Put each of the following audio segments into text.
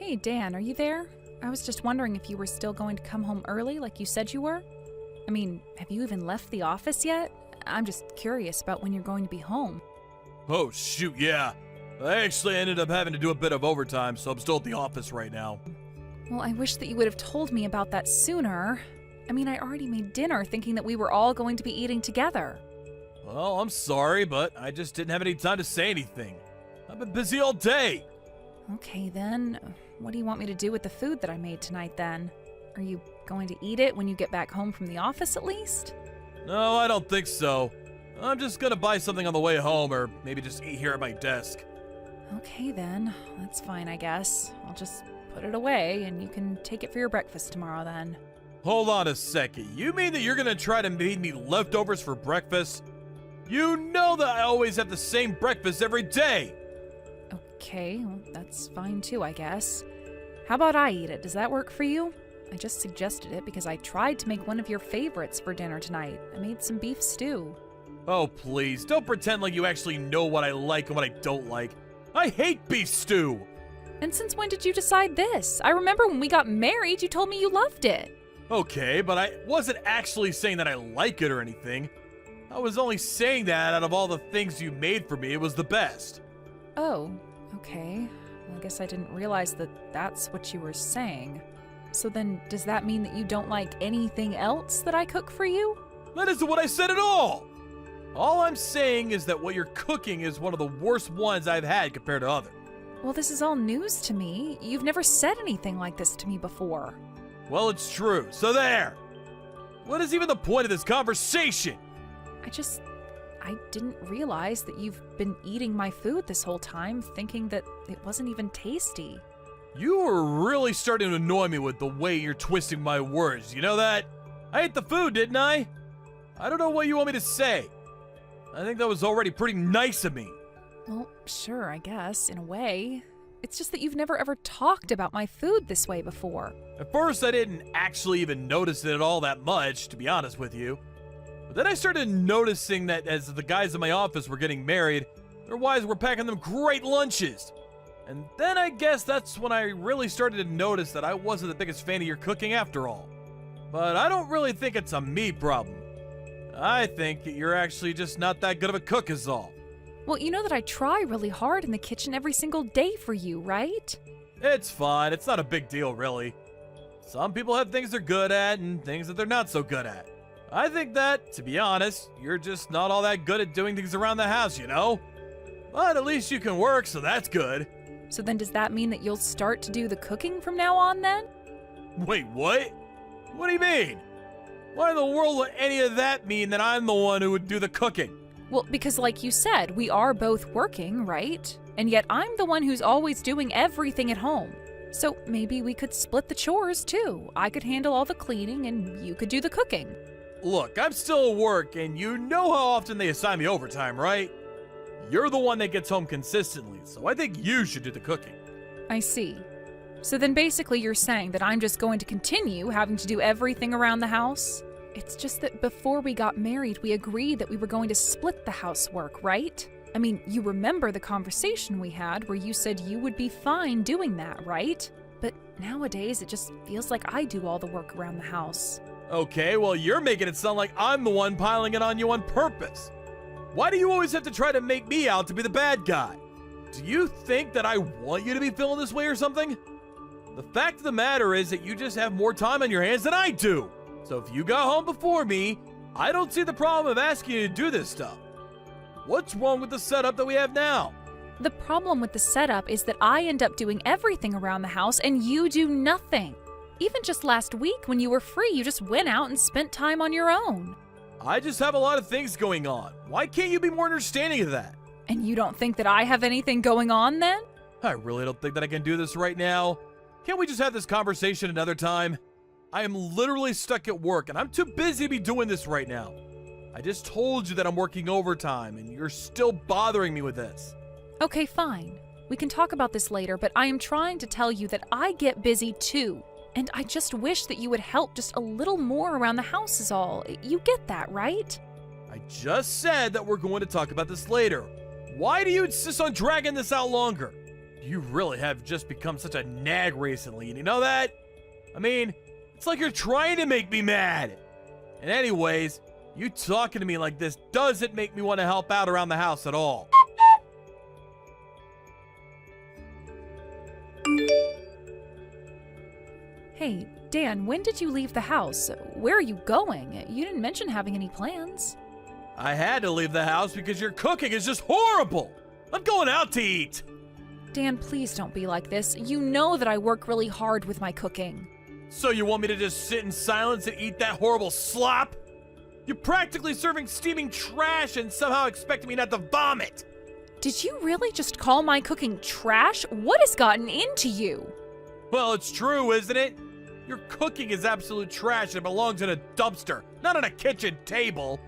Hey, Dan, are you there? I was just wondering if you were still going to come home early like you said you were. I mean, have you even left the office yet? I'm just curious about when you're going to be home. Oh, shoot, yeah. I actually ended up having to do a bit of overtime, so I'm still at the office right now. Well, I wish that you would have told me about that sooner. I mean, I already made dinner thinking that we were all going to be eating together. Well, I'm sorry, but I just didn't have any time to say anything. I've been busy all day. Okay, then. What do you want me to do with the food that I made tonight, then? Are you going to eat it when you get back home from the office, at least? No, I don't think so. I'm just gonna buy something on the way home, or maybe just eat here at my desk. Okay, then. That's fine, I guess. I'll just put it away, and you can take it for your breakfast tomorrow, then. Hold on a second. You mean that you're gonna try to feed me leftovers for breakfast? You know that I always have the same breakfast every day! Okay, well, that's fine too, I guess. How about I eat it? Does that work for you? I just suggested it because I tried to make one of your favorites for dinner tonight. I made some beef stew. Oh, please, don't pretend like you actually know what I like and what I don't like. I hate beef stew! And since when did you decide this? I remember when we got married, you told me you loved it. Okay, but I wasn't actually saying that I like it or anything. I was only saying that out of all the things you made for me, it was the best. Oh, okay. Well, I guess I didn't realize that that's what you were saying. So then, does that mean that you don't like anything else that I cook for you? That isn't what I said at all! All I'm saying is that what you're cooking is one of the worst ones I've had compared to others. Well, this is all news to me. You've never said anything like this to me before. Well, it's true, so there! What is even the point of this conversation? I didn't realize that you've been eating my food this whole time, thinking that it wasn't even tasty. You were really starting to annoy me with the way you're twisting my words, you know that? I ate the food, didn't I? I don't know what you want me to say. I think that was already pretty nice of me. Well, sure, I guess, in a way. It's just that you've never ever talked about my food this way before. At first, I didn't actually even notice it all that much, to be honest with you. But then I started noticing that as the guys in my office were getting married, their wives were packing them great lunches. And then I guess that's when I really started to notice that I wasn't the biggest fan of your cooking after all. But I don't really think it's a me problem. I think you're actually just not that good of a cook is all. Well, you know that I try really hard in the kitchen every single day for you, right? It's fine. It's not a big deal, really. Some people have things they're good at and things that they're not so good at. I think that, to be honest, you're just not all that good at doing things around the house, you know? But at least you can work, so that's good. So then does that mean that you'll start to do the cooking from now on, then? Wait, what? What do you mean? Why in the world would any of that mean that I'm the one who would do the cooking? Well, because like you said, we are both working, right? And yet I'm the one who's always doing everything at home. So maybe we could split the chores, too. I could handle all the cleaning and you could do the cooking. Look, I'm still at work, and you know how often they assign me overtime, right? You're the one that gets home consistently, so I think you should do the cooking. I see. So then basically you're saying that I'm just going to continue having to do everything around the house? It's just that before we got married, we agreed that we were going to split the housework, right? I mean, you remember the conversation we had where you said you would be fine doing that, right? But nowadays, it just feels like I do all the work around the house. Okay, well, you're making it sound like I'm the one piling it on you on purpose. Why do you always have to try to make me out to be the bad guy? Do you think that I want you to be feeling this way or something? The fact of the matter is that you just have more time on your hands than I do. So if you got home before me, I don't see the problem of asking you to do this stuff. What's wrong with the setup that we have now? The problem with the setup is that I end up doing everything around the house and you do nothing. Even just last week when you were free, you just went out and spent time on your own. I just have a lot of things going on. Why can't you be more understanding of that? And you don't think that I have anything going on then? I really don't think that I can do this right now. Can't we just have this conversation another time? I am literally stuck at work and I'm too busy to be doing this right now. I just told you that I'm working overtime and you're still bothering me with this. Okay, fine. We can talk about this later, but I am trying to tell you that I get busy too. And I just wish that you would help just a little more around the house is all. You get that, right? I just said that we're going to talk about this later. Why do you insist on dragging this out longer? you really have just become such a nag recently, and you know that? I mean, it's like you're trying to make me mad. And anyways, you talking to me like this doesn't make me want to help out around the house at all. Hey, Dan, when did you leave the house? Where are you going? You didn't mention having any plans. I had to leave the house because your cooking is just horrible. I'm going out to eat. Dan, please don't be like this. You know that I work really hard with my cooking. So you want me to just sit in silence and eat that horrible slop? You're practically serving steaming trash and somehow expecting me not to vomit. Did you really just call my cooking trash? What has gotten into you? Well, it's true, isn't it? Your cooking is absolute trash and it belongs in a dumpster, not on a kitchen table.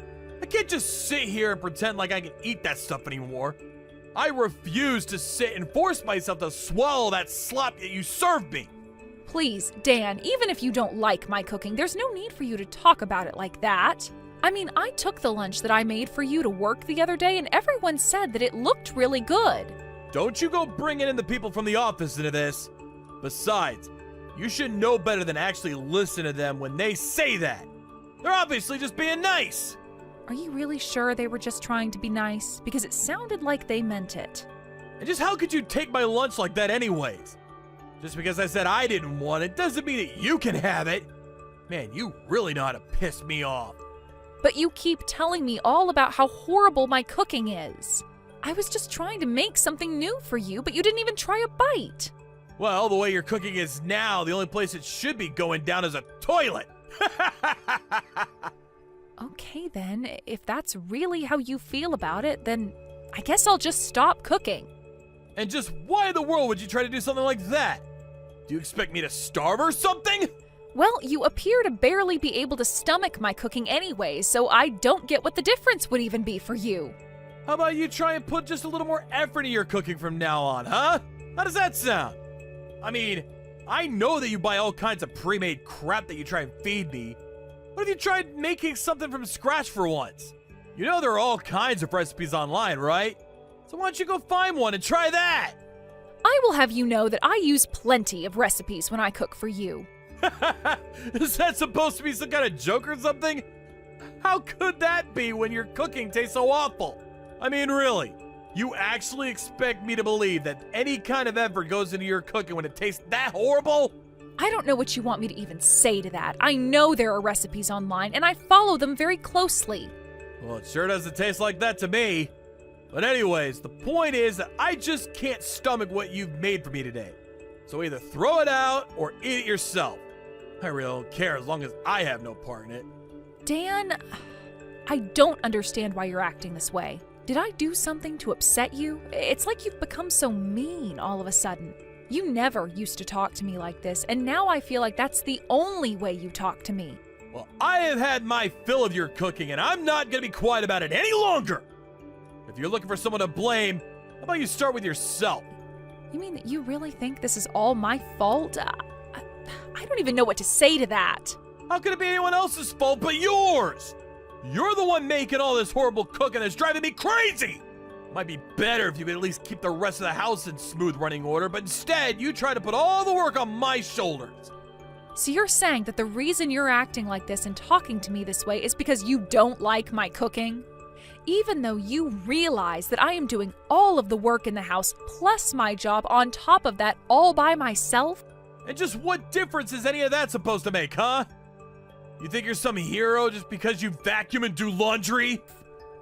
I can't just sit here and pretend like I can eat that stuff anymore. I refuse to sit and force myself to swallow that slop that you served me. Please, Dan, even if you don't like my cooking, there's no need for you to talk about it like that. I mean, I took the lunch that I made for you to work the other day and everyone said that it looked really good. Don't you go bringing in the people from the office into this. Besides, you should know better than actually listen to them when they say that. They're obviously just being nice. Are you really sure they were just trying to be nice? Because it sounded like they meant it. And just how could you take my lunch like that anyways? Just because I said I didn't want it doesn't mean that you can have it. Man, you really know how to piss me off. But you keep telling me all about how horrible my cooking is. I was just trying to make something new for you, but you didn't even try a bite. Well, the way your cooking is now, the only place it should be going down is a toilet. Okay then, if that's really how you feel about it, then I guess I'll just stop cooking. And just why in the world would you try to do something like that? Do you expect me to starve or something? Well, you appear to barely be able to stomach my cooking anyway, so I don't get what the difference would even be for you. How about you try and put just a little more effort into your cooking from now on, huh? How does that sound? I mean, I know that you buy all kinds of pre-made crap that you try and feed me. What if you tried making something from scratch for once? You know there are all kinds of recipes online, right? So why don't you go find one and try that? I will have you know that I use plenty of recipes when I cook for you. Is that supposed to be some kind of joke or something? How could that be when your cooking tastes so awful? I mean, really, you actually expect me to believe that any kind of effort goes into your cooking when it tastes that horrible? I don't know what you want me to even say to that. I know there are recipes online, and I follow them very closely. Well, it sure doesn't taste like that to me. But anyways, the point is that I just can't stomach what you've made for me today. So either throw it out or eat it yourself. I really don't care as long as I have no part in it. Dan, I don't understand why you're acting this way. Did I do something to upset you? It's like you've become so mean all of a sudden. You never used to talk to me like this, and now I feel like that's the only way you talk to me. Well, I have had my fill of your cooking, and I'm not going to be quiet about it any longer. If you're looking for someone to blame, how about you start with yourself? You mean that you really think this is all my fault? I don't even know what to say to that. How could it be anyone else's fault but yours? You're the one making all this horrible cooking that's driving me crazy! Might be better if you could at least keep the rest of the house in smooth running order, but instead you try to put all the work on my shoulders. So you're saying that the reason you're acting like this and talking to me this way is because you don't like my cooking? Even though you realize that I am doing all of the work in the house plus my job on top of that all by myself? And just what difference is any of that supposed to make, huh? You think you're some hero just because you vacuum and do laundry?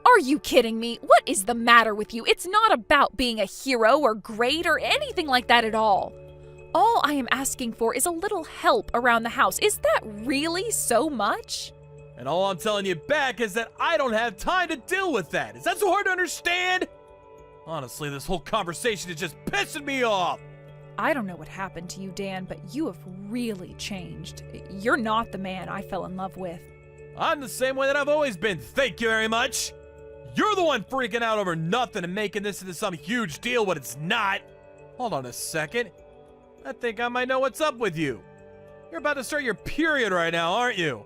Are you kidding me? What is the matter with you? It's not about being a hero or great or anything like that at all. All I am asking for is a little help around the house. Is that really so much? And all I'm telling you back is that I don't have time to deal with that. Is that so hard to understand? Honestly, this whole conversation is just pissing me off. I don't know what happened to you, Dan, but you have really changed. You're not the man I fell in love with. I'm the same way that I've always been, thank you very much. You're the one freaking out over nothing and making this into some huge deal when it's not. Hold on a second. I think I might know what's up with you. You're about to start your period right now, aren't you?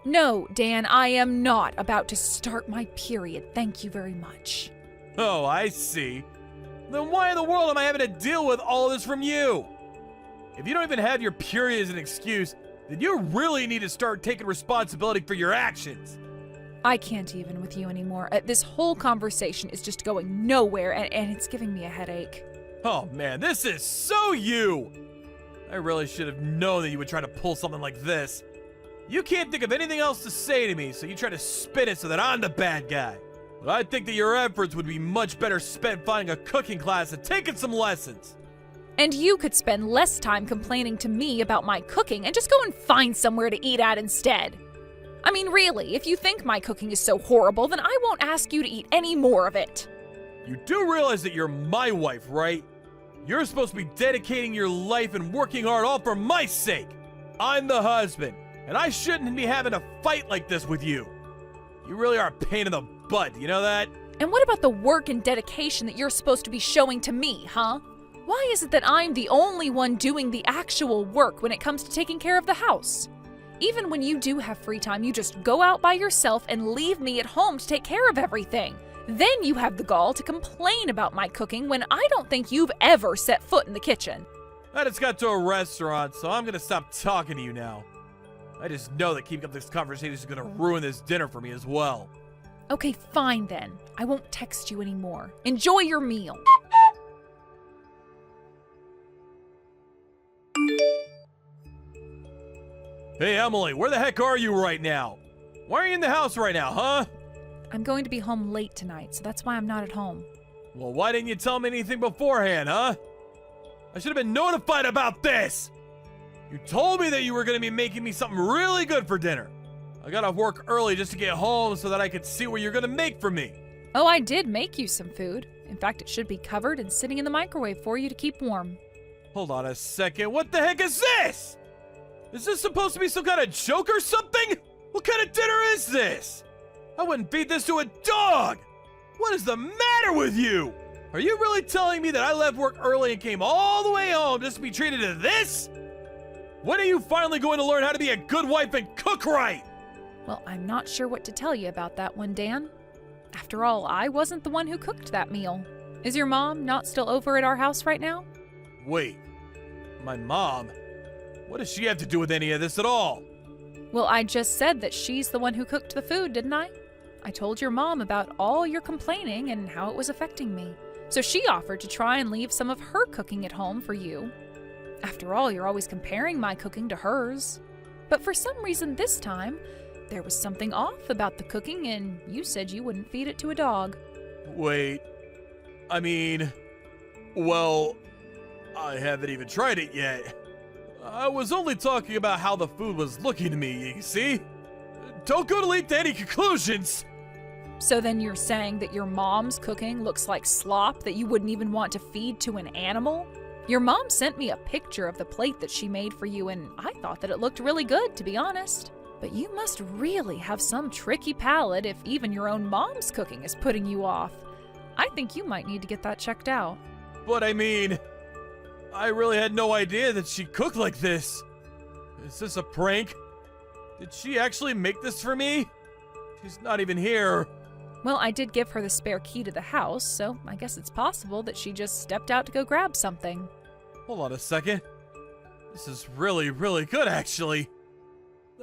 No, Dan, I am not about to start my period. Thank you very much. Oh, I see. then why in the world am I having to deal with all this from you? If you don't even have your period as an excuse, then you really need to start taking responsibility for your actions. I can't even with you anymore. This whole conversation is just going nowhere, and it's giving me a headache. Oh man, this is so you! I really should have known that you would try to pull something like this. You can't think of anything else to say to me, so you try to spin it so that I'm the bad guy. But I think that your efforts would be much better spent finding a cooking class and taking some lessons. And you could spend less time complaining to me about my cooking and just go and find somewhere to eat at instead. I mean, really, if you think my cooking is so horrible, then I won't ask you to eat any more of it. You do realize that you're my wife, right? You're supposed to be dedicating your life and working hard all for my sake. I'm the husband, and I shouldn't be having a fight like this with you. You really are a pain in the butt, you know that? And what about the work and dedication that you're supposed to be showing to me, huh? Why is it that I'm the only one doing the actual work when it comes to taking care of the house? Even when you do have free time, you just go out by yourself and leave me at home to take care of everything. Then you have the gall to complain about my cooking when I don't think you've ever set foot in the kitchen. I just got to a restaurant, so I'm gonna stop talking to you now. I just know that keeping up this conversation is gonna ruin this dinner for me as well. Okay, fine then. I won't text you anymore. Enjoy your meal. Hey Emily, where the heck are you right now? Why are you in the house right now, huh? I'm going to be home late tonight, so that's why I'm not at home. Well, why didn't you tell me anything beforehand, huh? I should have been notified about this! You told me that you were going to be making me something really good for dinner. I got off work early just to get home so that I could see what you're going to make for me. Oh, I did make you some food. In fact, it should be covered and sitting in the microwave for you to keep warm. Hold on a second, what the heck is this? Is this supposed to be some kind of joke or something? What kind of dinner is this? I wouldn't feed this to a dog! What is the matter with you? Are you really telling me that I left work early and came all the way home just to be treated to this? When are you finally going to learn how to be a good wife and cook right? Well, I'm not sure what to tell you about that one, Dan. After all, I wasn't the one who cooked that meal. Is your mom not still over at our house right now? Wait, my mom? What does she have to do with any of this at all? Well, I just said that she's the one who cooked the food, didn't I? I told your mom about all your complaining and how it was affecting me. So she offered to try and leave some of her cooking at home for you. After all, you're always comparing my cooking to hers. But for some reason this time, there was something off about the cooking and you said you wouldn't feed it to a dog. Wait, I mean, well, I haven't even tried it yet. I was only talking about how the food was looking to me, you see? Don't go to leap to any conclusions! So then you're saying that your mom's cooking looks like slop that you wouldn't even want to feed to an animal? Your mom sent me a picture of the plate that she made for you and I thought that it looked really good, to be honest. But you must really have some tricky palate if even your own mom's cooking is putting you off. I think you might need to get that checked out. But I mean, I really had no idea that she cooked like this. Is this a prank? Did she actually make this for me? She's not even here. Well, I did give her the spare key to the house, so I guess it's possible that she just stepped out to go grab something. Hold on a second. This is really, really good, actually.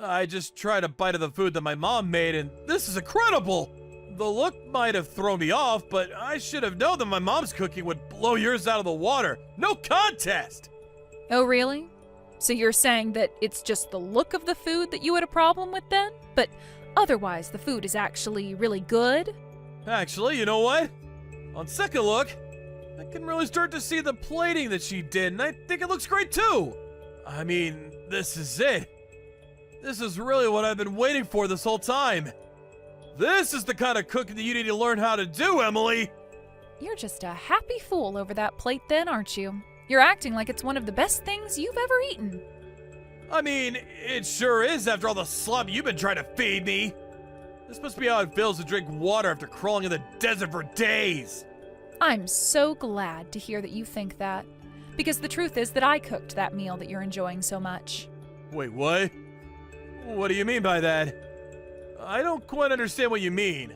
I just tried a bite of the food that my mom made, and this is incredible! The look might have thrown me off, but I should have known that my mom's cooking would blow yours out of the water. No contest! Oh, really? So you're saying that it's just the look of the food that you had a problem with then? But otherwise, the food is actually really good? Actually, you know what? On second look, I can really start to see the plating that she did, and I think it looks great too. I mean, this is it. This is really what I've been waiting for this whole time. This is the kind of cooking that you need to learn how to do, Emily. You're just a happy fool over that plate then, aren't you? You're acting like it's one of the best things you've ever eaten. I mean, it sure is after all the slop you've been trying to feed me. This must be how it feels to drink water after crawling in the desert for days. I'm so glad to hear that you think that. Because the truth is that I cooked that meal that you're enjoying so much. Wait, what? What do you mean by that? I don't quite understand what you mean.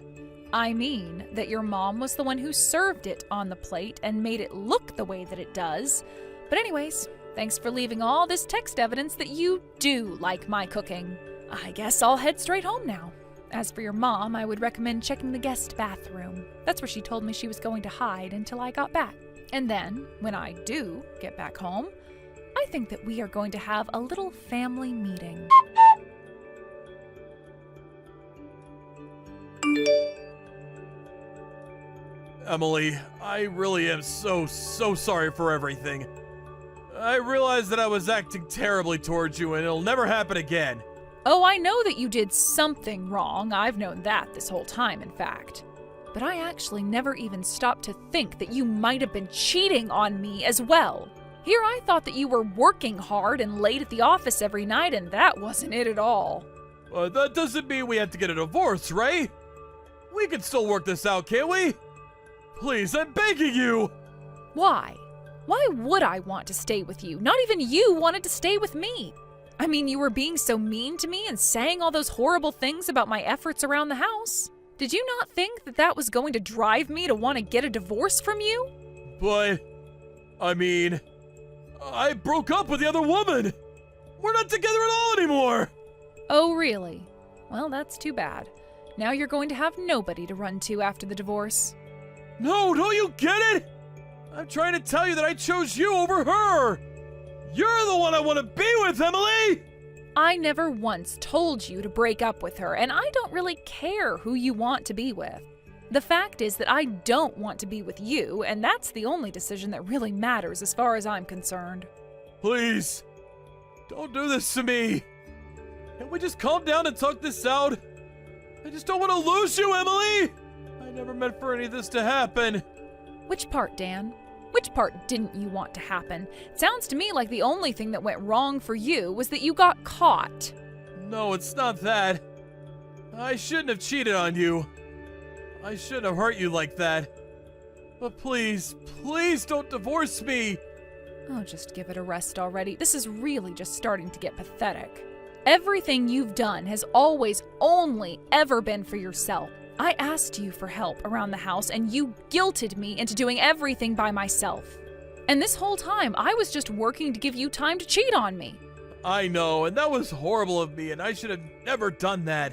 I mean that your mom was the one who served it on the plate and made it look the way that it does. But anyways, thanks for leaving all this text evidence that you do like my cooking. I guess I'll head straight home now. As for your mom, I would recommend checking the guest bathroom. That's where she told me she was going to hide until I got back. And then, when I do get back home, I think that we are going to have a little family meeting. Emily, I really am so sorry for everything. I realize that I was acting terribly towards you and it'll never happen again. Oh, I know that you did something wrong. I've known that this whole time, in fact. But I actually never even stopped to think that you might have been cheating on me as well. Here I thought that you were working hard and late at the office every night, and that wasn't it at all. That doesn't mean we have to get a divorce, right? We can still work this out, can't we? Please, I'm begging you! Why? Why would I want to stay with you? Not even you wanted to stay with me. I mean, you were being so mean to me and saying all those horrible things about my efforts around the house. Did you not think that that was going to drive me to want to get a divorce from you? But, I mean, I broke up with the other woman. We're not together at all anymore. Oh, really? Well, that's too bad. Now you're going to have nobody to run to after the divorce. No, don't you get it? I'm trying to tell you that I chose you over her. You're the one I want to be with, Emily! I never once told you to break up with her, and I don't really care who you want to be with. The fact is that I don't want to be with you, and that's the only decision that really matters as far as I'm concerned. Please, don't do this to me. Can we just calm down and talk this out? I just don't want to lose you, Emily! I never meant for any of this to happen. Which part, Dan? Which part didn't you want to happen? It sounds to me like the only thing that went wrong for you was that you got caught. No, it's not that. I shouldn't have cheated on you. I shouldn't have hurt you like that. But please, please don't divorce me. Oh, just give it a rest already. This is really just starting to get pathetic. Everything you've done has always only ever been for yourself. I asked you for help around the house and you guilted me into doing everything by myself. And this whole time, I was just working to give you time to cheat on me. I know, and that was horrible of me, and I should have never done that.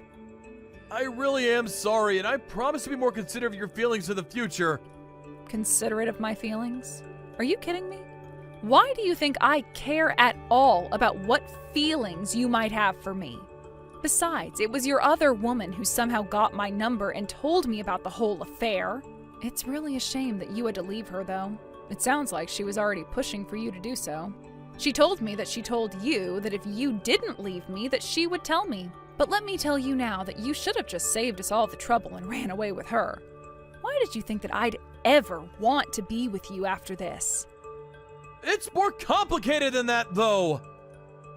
I really am sorry, and I promise to be more considerate of your feelings in the future. Considerate of my feelings? Are you kidding me? Why do you think I care at all about what feelings you might have for me? Besides, it was your other woman who somehow got my number and told me about the whole affair. It's really a shame that you had to leave her, though. It sounds like she was already pushing for you to do so. She told me that she told you that if you didn't leave me, that she would tell me. But let me tell you now that you should have just saved us all the trouble and ran away with her. Why did you think that I'd ever want to be with you after this? It's more complicated than that, though.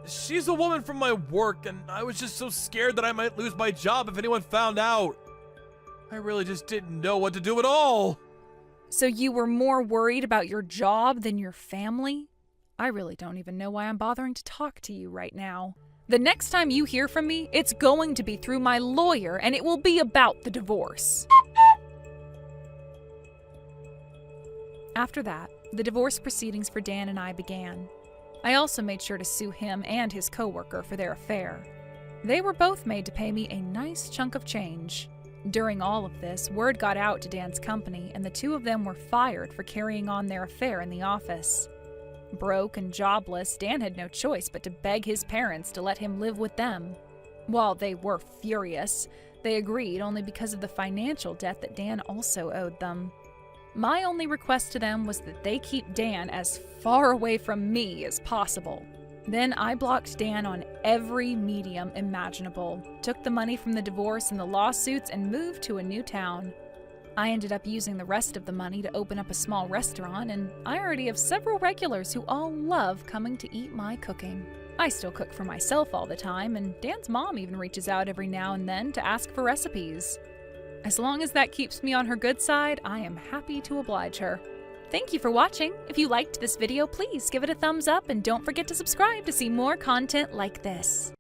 She's a woman from my work, and I was just so scared that I might lose my job if anyone found out. I really just didn't know what to do at all. So you were more worried about your job than your family? I really don't even know why I'm bothering to talk to you right now. The next time you hear from me, it's going to be through my lawyer, and it will be about the divorce. After that, the divorce proceedings for Dan and I began. I also made sure to sue him and his coworker for their affair. They were both made to pay me a nice chunk of change. During all of this, word got out to Dan's company, and the two of them were fired for carrying on their affair in the office. Broke and jobless, Dan had no choice but to beg his parents to let him live with them. While they were furious, they agreed only because of the financial debt that Dan also owed them. My only request to them was that they keep Dan as far away from me as possible. Then I blocked Dan on every medium imaginable, took the money from the divorce and the lawsuits, and moved to a new town. I ended up using the rest of the money to open up a small restaurant, and I already have several regulars who all love coming to eat my cooking. I still cook for myself all the time, and Dan's mom even reaches out every now and then to ask for recipes. As long as that keeps me on her good side, I am happy to oblige her. Thank you for watching. If you liked this video, please give it a thumbs up and don't forget to subscribe to see more content like this.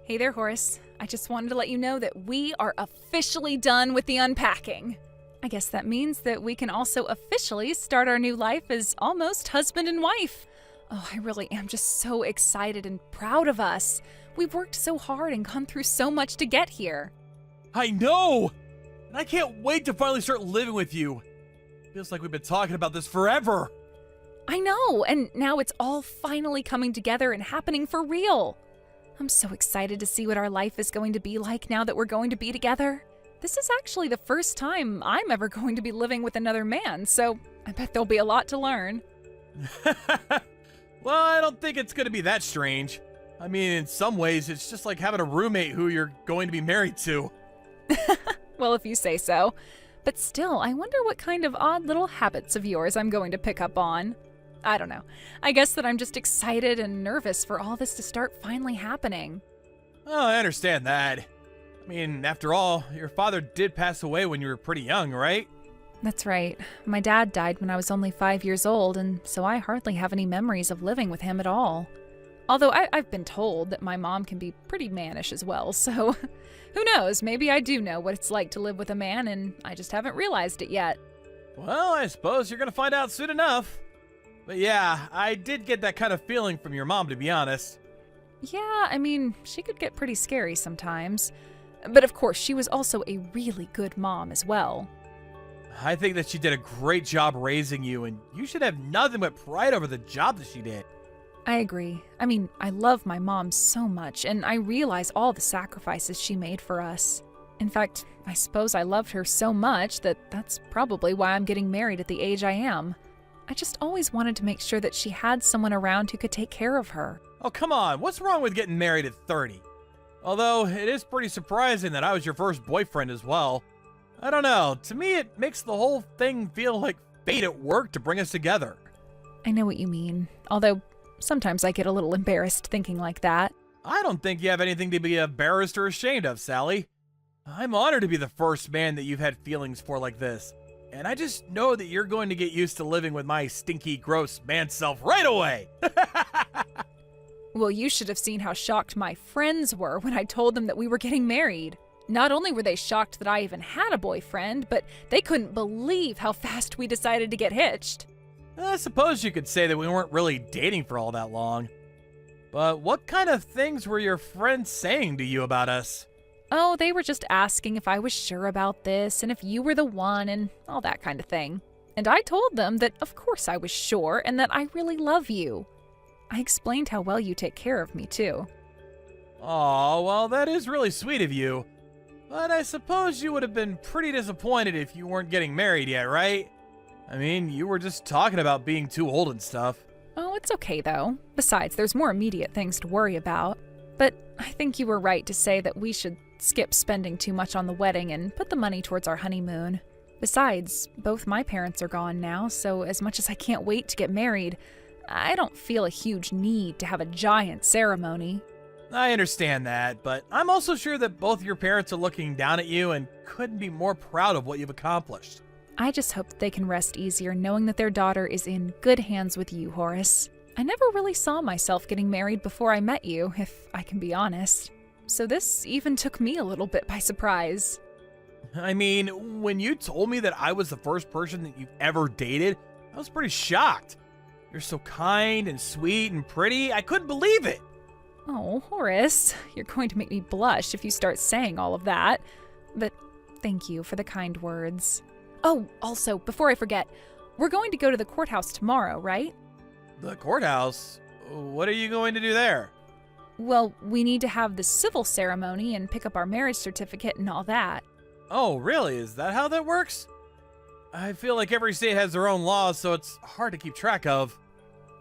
Hey there, Horace. I just wanted to let you know that we are officially done with the unpacking. I guess that means that we can also officially start our new life as almost husband and wife. Oh, I really am just so excited and proud of us. We've worked so hard and gone through so much to get here. I know! And I can't wait to finally start living with you. Feels like we've been talking about this forever. I know, and now it's all finally coming together and happening for real. I'm so excited to see what our life is going to be like now that we're going to be together. This is actually the first time I'm ever going to be living with another man, so I bet there'll be a lot to learn. Well, I don't think it's going to be that strange. I mean, in some ways, it's just like having a roommate who you're going to be married to. Well, if you say so. But still, I wonder what kind of odd little habits of yours I'm going to pick up on. I don't know. I guess that I'm just excited and nervous for all this to start finally happening. Oh, I understand that. I mean, after all, your father did pass away when you were pretty young, right? That's right. My dad died when I was only 5 years old, and so I hardly have any memories of living with him at all. Although I've been told that my mom can be pretty mannish as well, so who knows, maybe I do know what it's like to live with a man, and I just haven't realized it yet. Well, I suppose you're going to find out soon enough. But yeah, I did get that kind of feeling from your mom, to be honest. Yeah, I mean, she could get pretty scary sometimes. But of course, she was also a really good mom as well. I think that she did a great job raising you, and you should have nothing but pride over the job that she did. I agree. I mean, I love my mom so much, and I realize all the sacrifices she made for us. In fact, I suppose I loved her so much that that's probably why I'm getting married at the age I am. I just always wanted to make sure that she had someone around who could take care of her. Oh, come on. What's wrong with getting married at 30? Although, it is pretty surprising that I was your first boyfriend as well. I don't know. To me, it makes the whole thing feel like fate at work to bring us together. I know what you mean, although sometimes I get a little embarrassed thinking like that. I don't think you have anything to be embarrassed or ashamed of, Sally. I'm honored to be the first man that you've had feelings for like this. And I just know that you're going to get used to living with my stinky, gross man self right away. Well, you should have seen how shocked my friends were when I told them that we were getting married. Not only were they shocked that I even had a boyfriend, but they couldn't believe how fast we decided to get hitched. I suppose you could say that we weren't really dating for all that long. But what kind of things were your friends saying to you about us? Oh, they were just asking if I was sure about this and if you were the one and all that kind of thing. And I told them that of course I was sure and that I really love you. I explained how well you take care of me, too. Aw, well, that is really sweet of you. But I suppose you would have been pretty disappointed if you weren't getting married yet, right? I mean, you were just talking about being too old and stuff. Oh, it's okay, though. Besides, there's more immediate things to worry about. But I think you were right to say that we should skip spending too much on the wedding and put the money towards our honeymoon. Besides, both my parents are gone now, so as much as I can't wait to get married, I don't feel a huge need to have a giant ceremony. I understand that, but I'm also sure that both your parents are looking down at you and couldn't be more proud of what you've accomplished. I just hope that they can rest easier knowing that their daughter is in good hands with you, Horace. I never really saw myself getting married before I met you, if I can be honest. So this even took me a little bit by surprise. I mean, when you told me that I was the first person that you've ever dated, I was pretty shocked. You're so kind and sweet and pretty, I couldn't believe it. Oh, Horace, you're going to make me blush if you start saying all of that. But thank you for the kind words. Oh, also, before I forget, we're going to go to the courthouse tomorrow, right? The courthouse? What are you going to do there? Well, we need to have the civil ceremony and pick up our marriage certificate and all that. Oh, really? Is that how that works? I feel like every state has their own laws, so it's hard to keep track of.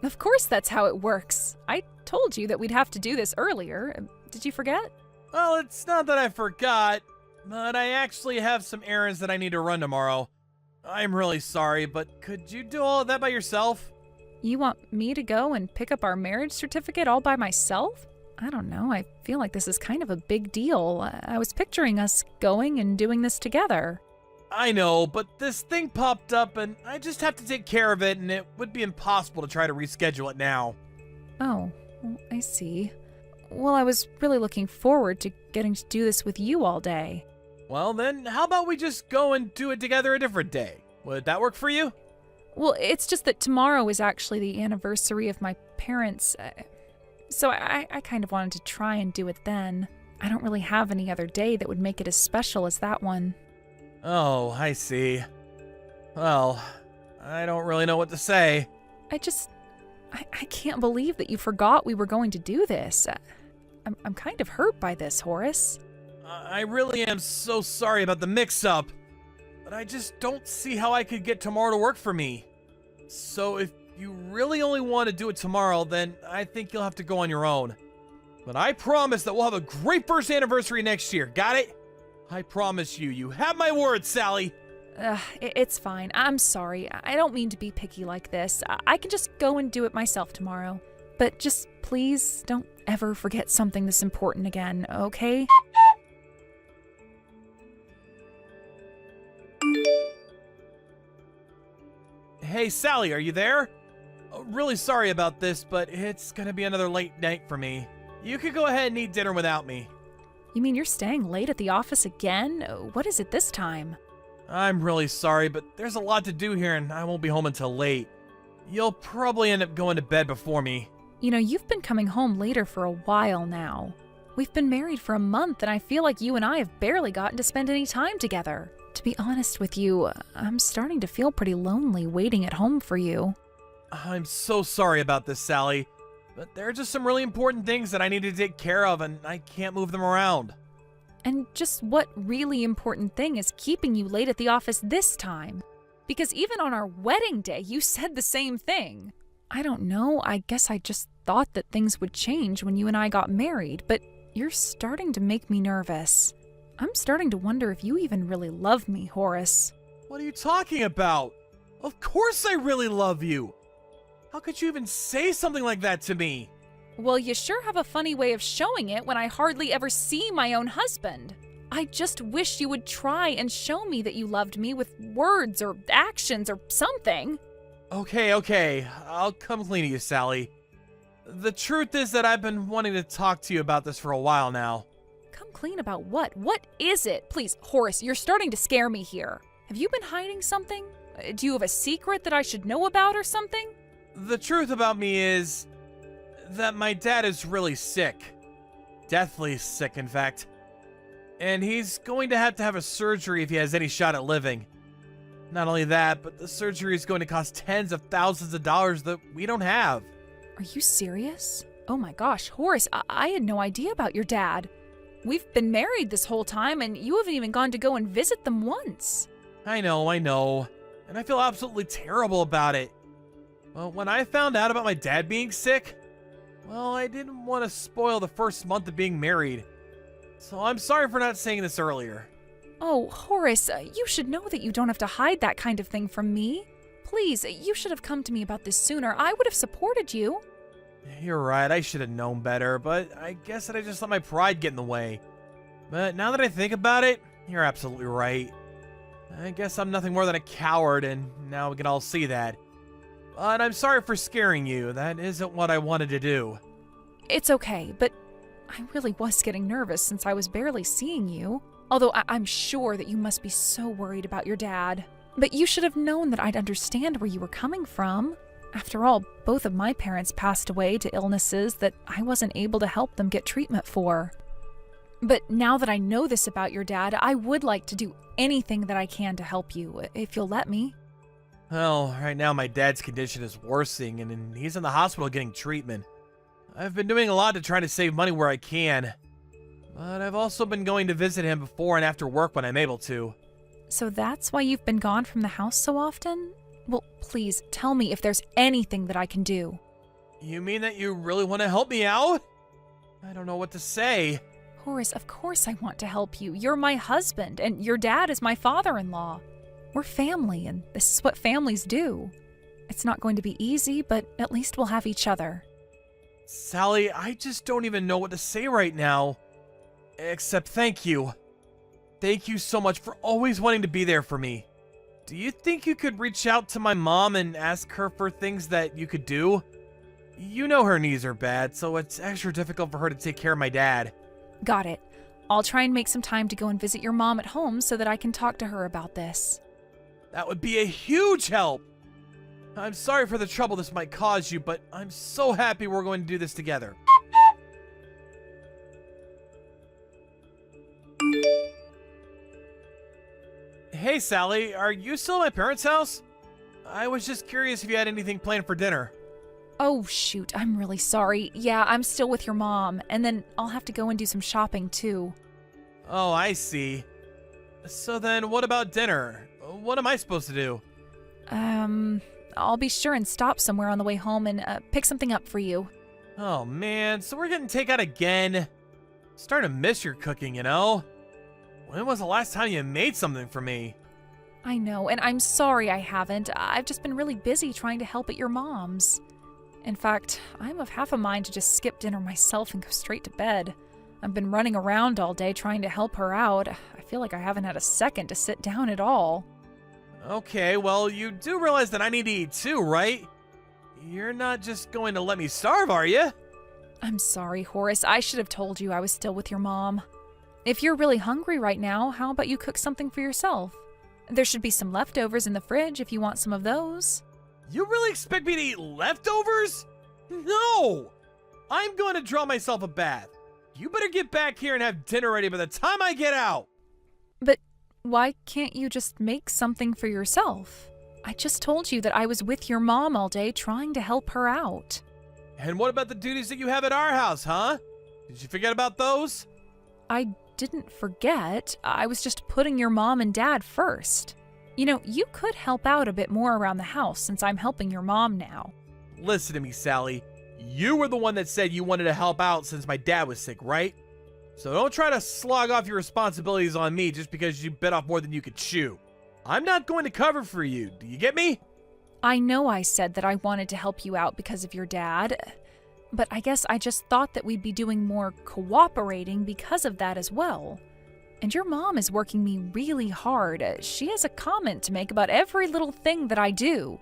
Of course that's how it works. I told you that we'd have to do this earlier. Did you forget? Well, it's not that I forgot, but I actually have some errands that I need to run tomorrow. I'm really sorry, but could you do all of that by yourself? You want me to go and pick up our marriage certificate all by myself? I don't know. I feel like this is kind of a big deal. I was picturing us going and doing this together. I know, but this thing popped up and I just have to take care of it, and it would be impossible to try to reschedule it now. Oh, well, I see. Well, I was really looking forward to getting to do this with you all day. Well, then, how about we just go and do it together a different day? Would that work for you? Well, it's just that tomorrow is actually the anniversary of my parents, so I kind of wanted to try and do it then. I don't really have any other day that would make it as special as that one. Oh, I see. Well, I don't really know what to say. I can't believe that you forgot we were going to do this. I'm kind of hurt by this, Horace. I really am so sorry about the mix-up, but I just don't see how I could get tomorrow to work for me. So if you really only want to do it tomorrow, then I think you'll have to go on your own. But I promise that we'll have a great first anniversary next year, got it? I promise you, you have my word, Sally. It's fine. I'm sorry. I don't mean to be picky like this. I can just go and do it myself tomorrow. But just please don't ever forget something this important again, okay? Hey, Sally, are you there? Oh, really sorry about this, but it's gonna be another late night for me. You could go ahead and eat dinner without me. You mean you're staying late at the office again? What is it this time? I'm really sorry, but there's a lot to do here and I won't be home until late. You'll probably end up going to bed before me. You know, you've been coming home later for a while now. We've been married for a month and I feel like you and I have barely gotten to spend any time together. To be honest with you, I'm starting to feel pretty lonely waiting at home for you. I'm so sorry about this, Sally, but there are just some really important things that I need to take care of and I can't move them around. And just what really important thing is keeping you late at the office this time? Because even on our wedding day, you said the same thing. I don't know, I guess I just thought that things would change when you and I got married, but you're starting to make me nervous. I'm starting to wonder if you even really love me, Horace. What are you talking about? Of course I really love you. How could you even say something like that to me? Well, you sure have a funny way of showing it when I hardly ever see my own husband. I just wish you would try and show me that you loved me with words or actions or something. Okay. I'll come clean to you, Sally. The truth is that I've been wanting to talk to you about this for a while now. Come clean about what? What is it? Please, Horace, you're starting to scare me here. Have you been hiding something? Do you have a secret that I should know about or something? The truth about me is that my dad is really sick. Deathly sick, in fact. And he's going to have a surgery if he has any shot at living. Not only that, but the surgery is going to cost tens of thousands of dollars that we don't have. Are you serious? Oh my gosh, Horace, I had no idea about your dad. We've been married this whole time and you haven't even gone to go and visit them once. I know. And I feel absolutely terrible about it. But when I found out about my dad being sick, well, I didn't want to spoil the first month of being married. So I'm sorry for not saying this earlier. Oh, Horace, you should know that you don't have to hide that kind of thing from me. Please, you should have come to me about this sooner. I would have supported you. You're right, I should have known better, but I guess that I just let my pride get in the way. But now that I think about it, you're absolutely right. I guess I'm nothing more than a coward, and now we can all see that. But I'm sorry for scaring you. That isn't what I wanted to do. It's okay, but I really was getting nervous since I was barely seeing you. Although I'm sure that you must be so worried about your dad. But you should have known that I'd understand where you were coming from. After all, both of my parents passed away to illnesses that I wasn't able to help them get treatment for. But now that I know this about your dad, I would like to do anything that I can to help you, if you'll let me. Well, right now my dad's condition is worsening, and he's in the hospital getting treatment. I've been doing a lot to try to save money where I can. But I've also been going to visit him before and after work when I'm able to. So that's why you've been gone from the house so often? Well, please, tell me if there's anything that I can do. You mean that you really want to help me out? I don't know what to say. Horace, of course I want to help you. You're my husband, and your dad is my father-in-law. We're family, and this is what families do. It's not going to be easy, but at least we'll have each other. Sally, I just don't even know what to say right now. Except thank you. Thank you so much for always wanting to be there for me. Do you think you could reach out to my mom and ask her for things that you could do? You know her knees are bad, so it's extra difficult for her to take care of my dad. Got it. I'll try and make some time to go and visit your mom at home so that I can talk to her about this. That would be a huge help. I'm sorry for the trouble this might cause you, but I'm so happy we're going to do this together. Hey, Sally, are you still at my parents' house? I was just curious if you had anything planned for dinner. Oh, shoot, I'm really sorry. Yeah, I'm still with your mom, and then I'll have to go and do some shopping, too. Oh, I see. So then what about dinner? What am I supposed to do? I'll be sure and stop somewhere on the way home and pick something up for you. Oh, man, so we're getting takeout again? Starting to miss your cooking, you know? When was the last time you made something for me? I know, and I'm sorry I haven't. I've just been really busy trying to help at your mom's. In fact, I'm of half a mind to just skip dinner myself and go straight to bed. I've been running around all day trying to help her out. I feel like I haven't had a second to sit down at all. Okay, well, you do realize that I need to eat too, right? You're not just going to let me starve, are you? I'm sorry, Horace. I should have told you I was still with your mom. If you're really hungry right now, how about you cook something for yourself? There should be some leftovers in the fridge if you want some of those. You really expect me to eat leftovers? No! I'm going to draw myself a bath. You better get back here and have dinner ready by the time I get out. But why can't you just make something for yourself? I just told you that I was with your mom all day trying to help her out. And what about the duties that you have at our house, huh? Did you forget about those? I didn't forget. I was just putting your mom and dad first. You know, you could help out a bit more around the house since I'm helping your mom now. Listen to me, Sally. You were the one that said you wanted to help out since my dad was sick, right? So don't try to slog off your responsibilities on me just because you bit off more than you could chew. I'm not going to cover for you. Do you get me? I know I said that I wanted to help you out because of your dad, but I guess I just thought that we'd be doing more cooperating because of that as well. And your mom is working me really hard. She has a comment to make about every little thing that I do.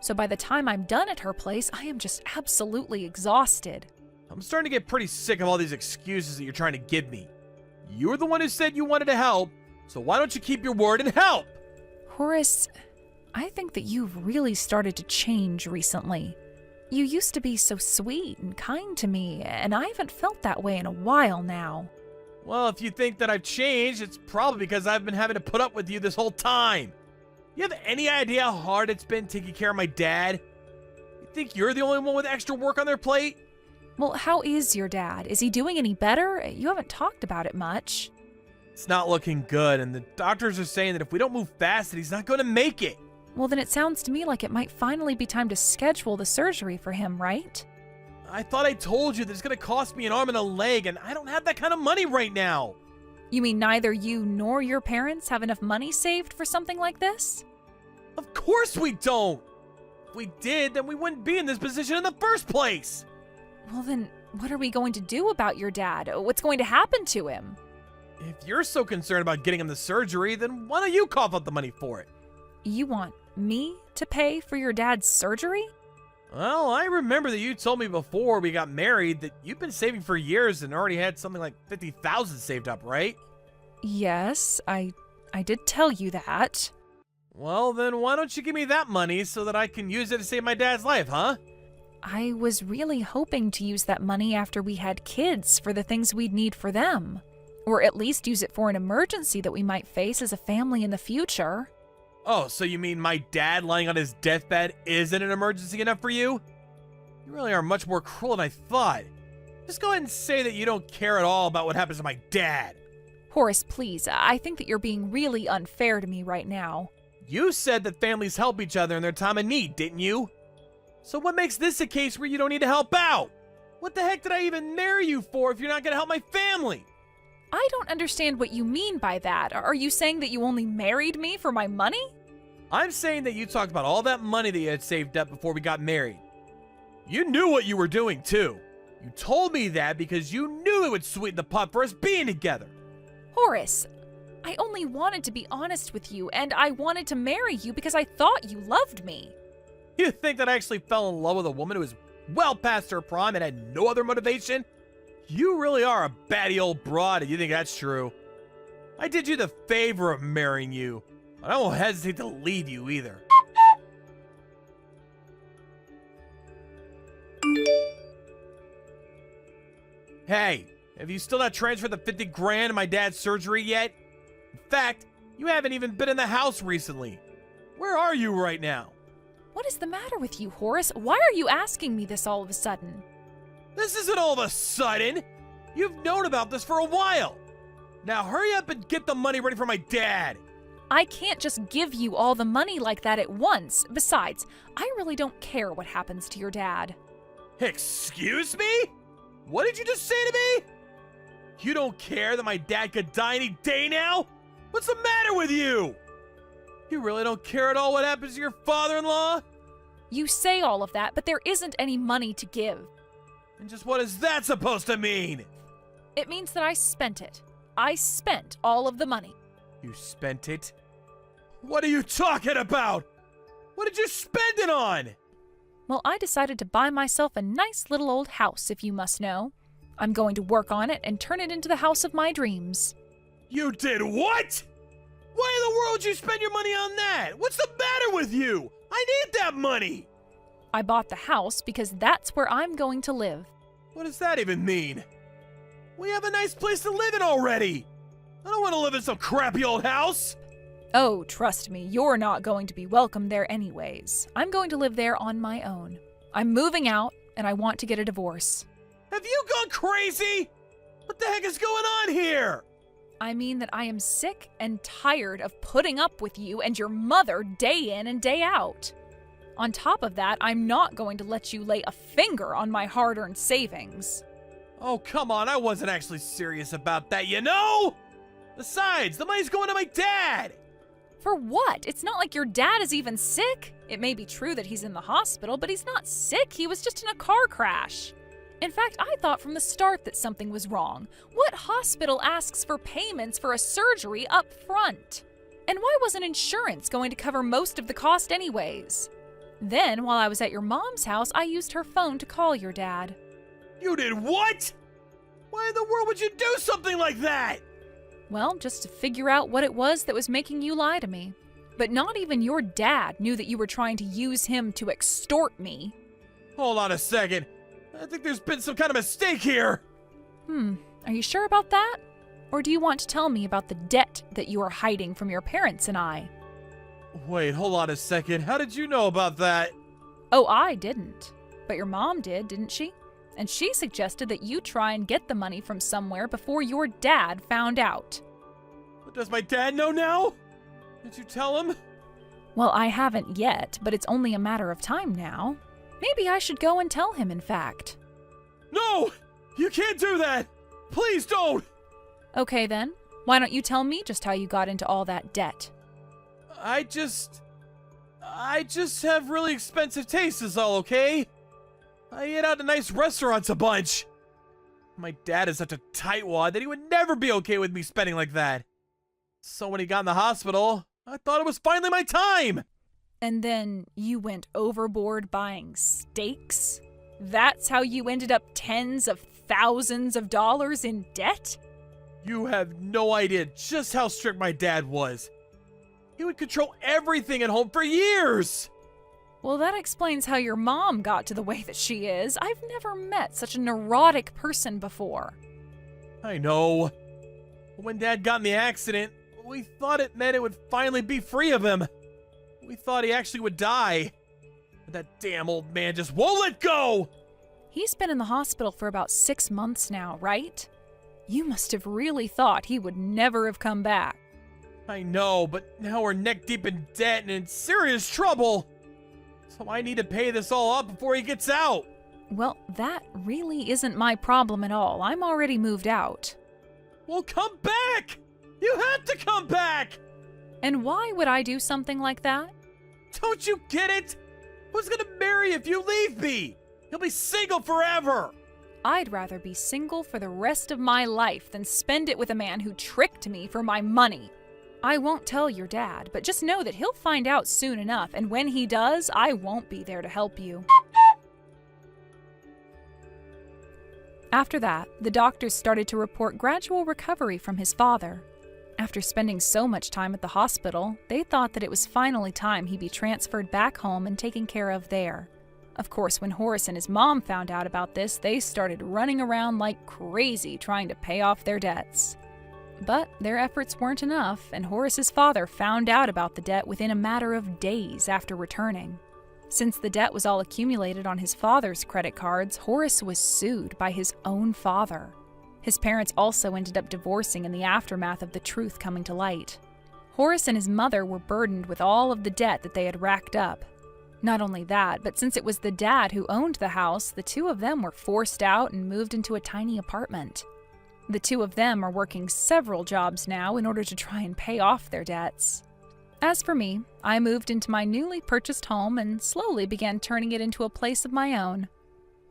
So by the time I'm done at her place, I am just absolutely exhausted. I'm starting to get pretty sick of all these excuses that you're trying to give me. You were the one who said you wanted to help, so why don't you keep your word and help? Horace, I think that you've really started to change recently. You used to be so sweet and kind to me, and I haven't felt that way in a while now. Well, if you think that I've changed, it's probably because I've been having to put up with you this whole time. You have any idea how hard it's been taking care of my dad? You think you're the only one with extra work on their plate? Well, how is your dad? Is he doing any better? You haven't talked about it much. It's not looking good, and the doctors are saying that if we don't move fast, that he's not going to make it. Well, then it sounds to me like it might finally be time to schedule the surgery for him, right? I thought I told you that it's going to cost me an arm and a leg, and I don't have that kind of money right now. You mean neither you nor your parents have enough money saved for something like this? Of course we don't. If we did, then we wouldn't be in this position in the first place. Well, then what are we going to do about your dad? What's going to happen to him? If you're so concerned about getting him the surgery, then why don't you cough up the money for it? You want me to pay for your dad's surgery? Well, I remember that you told me before we got married that you've been saving for years and already had something like $50,000 saved up, right? Yes, I did tell you that. Well, then why don't you give me that money so that I can use it to save my dad's life, huh? I was really hoping to use that money after we had kids for the things we'd need for them. Or at least use it for an emergency that we might face as a family in the future. Oh, so you mean my dad lying on his deathbed isn't an emergency enough for you? You really are much more cruel than I thought. Just go ahead and say that you don't care at all about what happens to my dad. Horace, please, I think that you're being really unfair to me right now. You said that families help each other in their time of need, didn't you? So what makes this a case where you don't need to help out? What the heck did I even marry you for if you're not going to help my family? I don't understand what you mean by that. Are you saying that you only married me for my money? I'm saying that you talked about all that money that you had saved up before we got married. You knew what you were doing, too. You told me that because you knew it would sweeten the pot for us being together. Horace, I only wanted to be honest with you, and I wanted to marry you because I thought you loved me. You think that I actually fell in love with a woman who was well past her prime and had no other motivation? You really are a batty old broad if you think that's true. I did you the favor of marrying you, but I won't hesitate to leave you either. Hey, have you still not transferred the 50 grand in my dad's surgery yet? In fact, you haven't even been in the house recently. Where are you right now? What is the matter with you, Horace? Why are you asking me this all of a sudden? This isn't all of a sudden. You've known about this for a while. Now hurry up and get the money ready for my dad. I can't just give you all the money like that at once. Besides, I really don't care what happens to your dad. Excuse me? What did you just say to me? You don't care that my dad could die any day now? What's the matter with you? You really don't care at all what happens to your father-in-law? You say all of that, but there isn't any money to give. And just what is that supposed to mean? It means that I spent it. I spent all of the money. You spent it? What are you talking about? What did you spend it on? Well, I decided to buy myself a nice little old house, if you must know. I'm going to work on it and turn it into the house of my dreams. You did what? Why in the world would you spend your money on that? What's the matter with you? I need that money. I bought the house because that's where I'm going to live. What does that even mean? We have a nice place to live in already. I don't want to live in some crappy old house. Oh, trust me, you're not going to be welcome there anyways. I'm going to live there on my own. I'm moving out, and I want to get a divorce. Have you gone crazy? What the heck is going on here? I mean that I am sick and tired of putting up with you and your mother day in and day out. On top of that, I'm not going to let you lay a finger on my hard-earned savings. Oh, come on, I wasn't actually serious about that, you know? Besides, the money's going to my dad. For what? It's not like your dad is even sick. It may be true that he's in the hospital, but he's not sick. He was just in a car crash. In fact, I thought from the start that something was wrong. What hospital asks for payments for a surgery up front? And why wasn't insurance going to cover most of the cost anyways? Then, while I was at your mom's house, I used her phone to call your dad. You did what? Why in the world would you do something like that? Well, just to figure out what it was that was making you lie to me. But not even your dad knew that you were trying to use him to extort me. Hold on a second. I think there's been some kind of mistake here. Are you sure about that? Or do you want to tell me about the debt that you are hiding from your parents and I? Wait, hold on a second. How did you know about that? Oh, I didn't. But your mom did, didn't she? And she suggested that you try and get the money from somewhere before your dad found out. But does my dad know now? Did you tell him? Well, I haven't yet, but it's only a matter of time now. Maybe I should go and tell him, in fact. No! You can't do that! Please don't! Okay then. Why don't you tell me just how you got into all that debt? I just have really expensive tastes is all, okay? I eat out at nice restaurants a bunch. My dad is such a tightwad that he would never be okay with me spending like that. So when he got in the hospital, I thought it was finally my time. And then you went overboard buying steaks? That's how you ended up tens of thousands of dollars in debt? You have no idea just how strict my dad was. He would control everything at home for years. Well, that explains how your mom got to the way that she is. I've never met such a neurotic person before. I know. When Dad got in the accident, we thought it meant it would finally be free of him. We thought he actually would die. But that damn old man just won't let go! He's been in the hospital for about 6 months now, right? You must have really thought he would never have come back. I know, but now we're neck deep in debt and in serious trouble. So I need to pay this all up before he gets out. Well, that really isn't my problem at all. I'm already moved out. Well, come back! You have to come back! And why would I do something like that? Don't you get it? Who's gonna marry you if you leave me? You'll be single forever! I'd rather be single for the rest of my life than spend it with a man who tricked me for my money. I won't tell your dad, but just know that he'll find out soon enough, and when he does, I won't be there to help you. After that, the doctors started to report gradual recovery from his father. After spending so much time at the hospital, they thought that it was finally time he be transferred back home and taken care of there. Of course, when Horace and his mom found out about this, they started running around like crazy trying to pay off their debts. But their efforts weren't enough, and Horace's father found out about the debt within a matter of days after returning. Since the debt was all accumulated on his father's credit cards, Horace was sued by his own father. His parents also ended up divorcing in the aftermath of the truth coming to light. Horace and his mother were burdened with all of the debt that they had racked up. Not only that, but since it was the dad who owned the house, the two of them were forced out and moved into a tiny apartment. The two of them are working several jobs now in order to try and pay off their debts. As for me, I moved into my newly purchased home and slowly began turning it into a place of my own.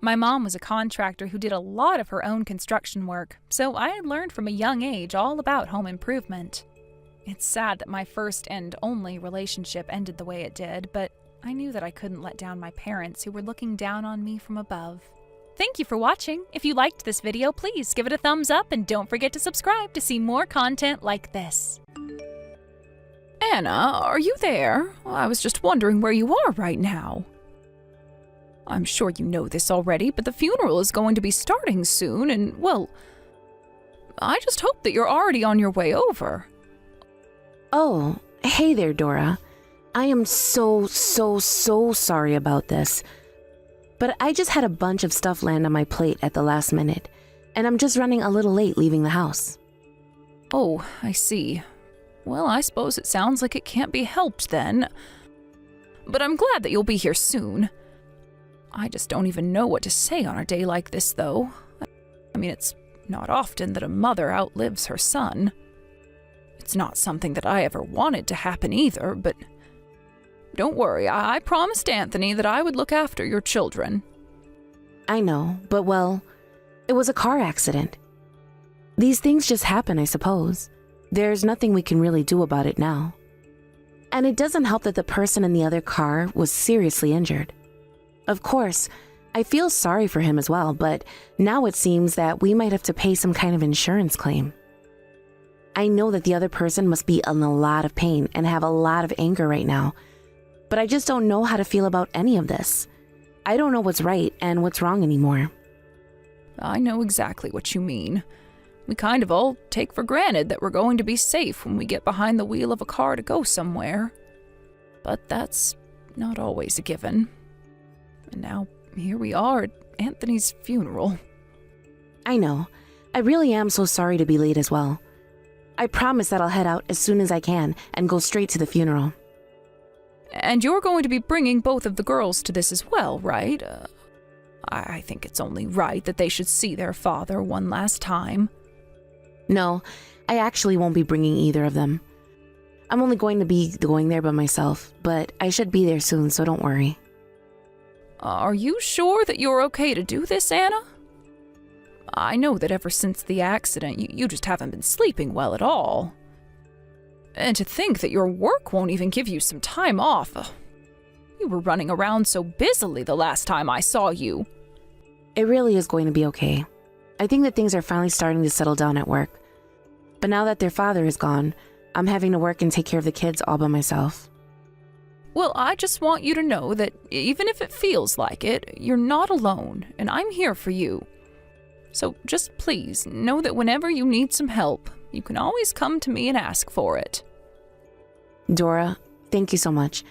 My mom was a contractor who did a lot of her own construction work, so I had learned from a young age all about home improvement. It's sad that my first and only relationship ended the way it did, but I knew that I couldn't let down my parents who were looking down on me from above. Thank you for watching. If you liked this video, please give it a thumbs up and don't forget to subscribe to see more content like this. Anna, are you there? I was just wondering where you are right now. I'm sure you know this already, but the funeral is going to be starting soon, and, well, I just hope that you're already on your way over. Oh, hey there, Dora. I am so sorry about this. But I just had a bunch of stuff land on my plate at the last minute, and I'm just running a little late leaving the house. Oh, I see. Well, I suppose it sounds like it can't be helped then. But I'm glad that you'll be here soon. I just don't even know what to say on a day like this, though. I mean, it's not often that a mother outlives her son. It's not something that I ever wanted to happen either, but don't worry, I promised Anthony that I would look after your children. I know, but well, it was a car accident. These things just happen, I suppose. There's nothing we can really do about it now. And it doesn't help that the person in the other car was seriously injured. Of course, I feel sorry for him as well, but now it seems that we might have to pay some kind of insurance claim. I know that the other person must be in a lot of pain and have a lot of anger right now, but I just don't know how to feel about any of this. I don't know what's right and what's wrong anymore. I know exactly what you mean. We kind of all take for granted that we're going to be safe when we get behind the wheel of a car to go somewhere. But that's not always a given. And now, here we are at Anthony's funeral. I know. I really am so sorry to be late as well. I promise that I'll head out as soon as I can and go straight to the funeral. And you're going to be bringing both of the girls to this as well, right? I think it's only right that they should see their father one last time. No, I actually won't be bringing either of them. I'm only going to be going there by myself, but I should be there soon, so don't worry. Are you sure that you're okay to do this, Anna? I know that ever since the accident, you just haven't been sleeping well at all. And to think that your work won't even give you some time off. You were running around so busily the last time I saw you. It really is going to be okay. I think that things are finally starting to settle down at work. But now that their father is gone, I'm having to work and take care of the kids all by myself. Well, I just want you to know that even if it feels like it, you're not alone, and I'm here for you. So just please know that whenever you need some help, you can always come to me and ask for it. Dora, thank you so much.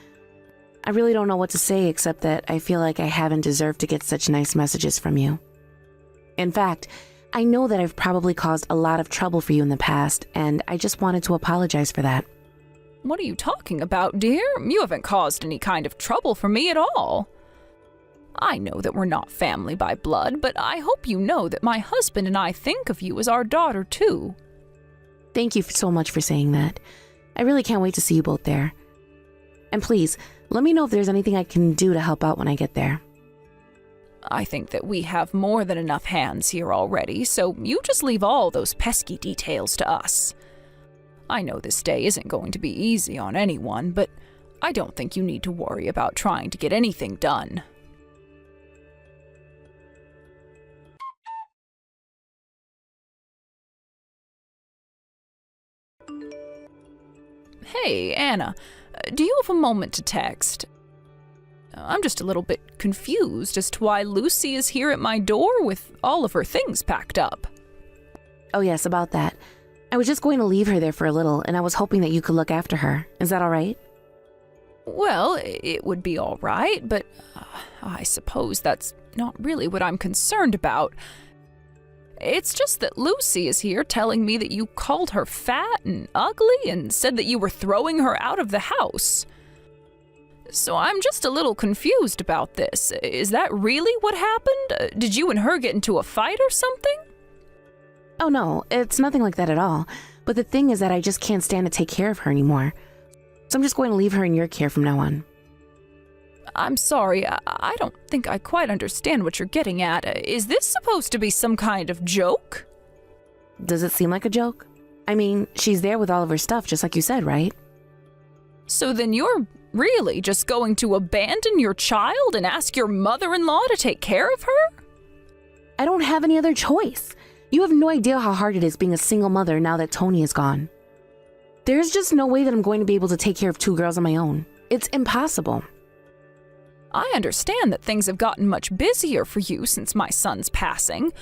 I really don't know what to say except that I feel like I haven't deserved to get such nice messages from you. In fact, I know that I've probably caused a lot of trouble for you in the past, and I just wanted to apologize for that. What are you talking about, dear? You haven't caused any kind of trouble for me at all. I know that we're not family by blood, but I hope you know that my husband and I think of you as our daughter, too. Thank you so much for saying that. I really can't wait to see you both there. And please, let me know if there's anything I can do to help out when I get there. I think that we have more than enough hands here already, so you just leave all those pesky details to us. I know this day isn't going to be easy on anyone, but I don't think you need to worry about trying to get anything done. Hey, Anna, do you have a moment to text? I'm just a little bit confused as to why Lucy is here at my door with all of her things packed up. Oh yes, about that. I was just going to leave her there for a little, and I was hoping that you could look after her. Is that all right? Well, it would be all right, but I suppose that's not really what I'm concerned about. It's just that Lucy is here telling me that you called her fat and ugly and said that you were throwing her out of the house. So I'm just a little confused about this. Is that really what happened? Did you and her get into a fight or something? Oh no, it's nothing like that at all. But the thing is that I just can't stand to take care of her anymore. So I'm just going to leave her in your care from now on. I'm sorry, I don't think I quite understand what you're getting at. Is this supposed to be some kind of joke? Does it seem like a joke? I mean, she's there with all of her stuff, just like you said, right? So then you're really just going to abandon your child and ask your mother-in-law to take care of her? I don't have any other choice. You have no idea how hard it is being a single mother now that Tony is gone. There's just no way that I'm going to be able to take care of two girls on my own. It's impossible. I understand that things have gotten much busier for you since my son's passing,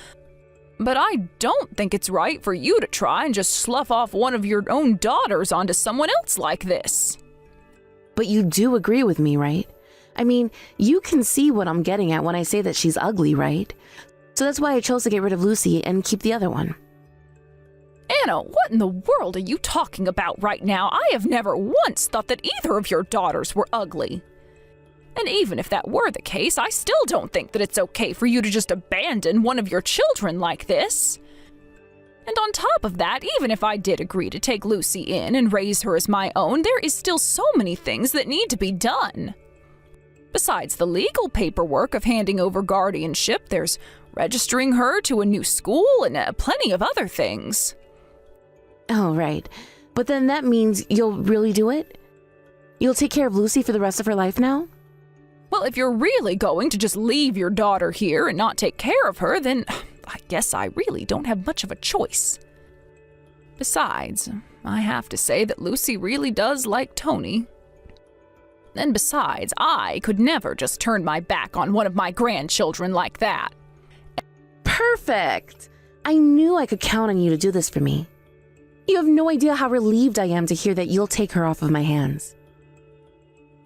but I don't think it's right for you to try and just slough off one of your own daughters onto someone else like this. But you do agree with me, right? I mean, you can see what I'm getting at when I say that she's ugly, right? So that's why I chose to get rid of Lucy and keep the other one. Anna, what in the world are you talking about right now? I have never once thought that either of your daughters were ugly. And even if that were the case, I still don't think that it's okay for you to just abandon one of your children like this. And on top of that, even if I did agree to take Lucy in and raise her as my own, there is still so many things that need to be done. Besides the legal paperwork of handing over guardianship, there's registering her to a new school and plenty of other things. Oh, right. But then that means you'll really do it? You'll take care of Lucy for the rest of her life now? Well, if you're really going to just leave your daughter here and not take care of her, then I guess I really don't have much of a choice. Besides, I have to say that Lucy really does like Tony. And besides, I could never just turn my back on one of my grandchildren like that. Perfect! I knew I could count on you to do this for me. You have no idea how relieved I am to hear that you'll take her off of my hands.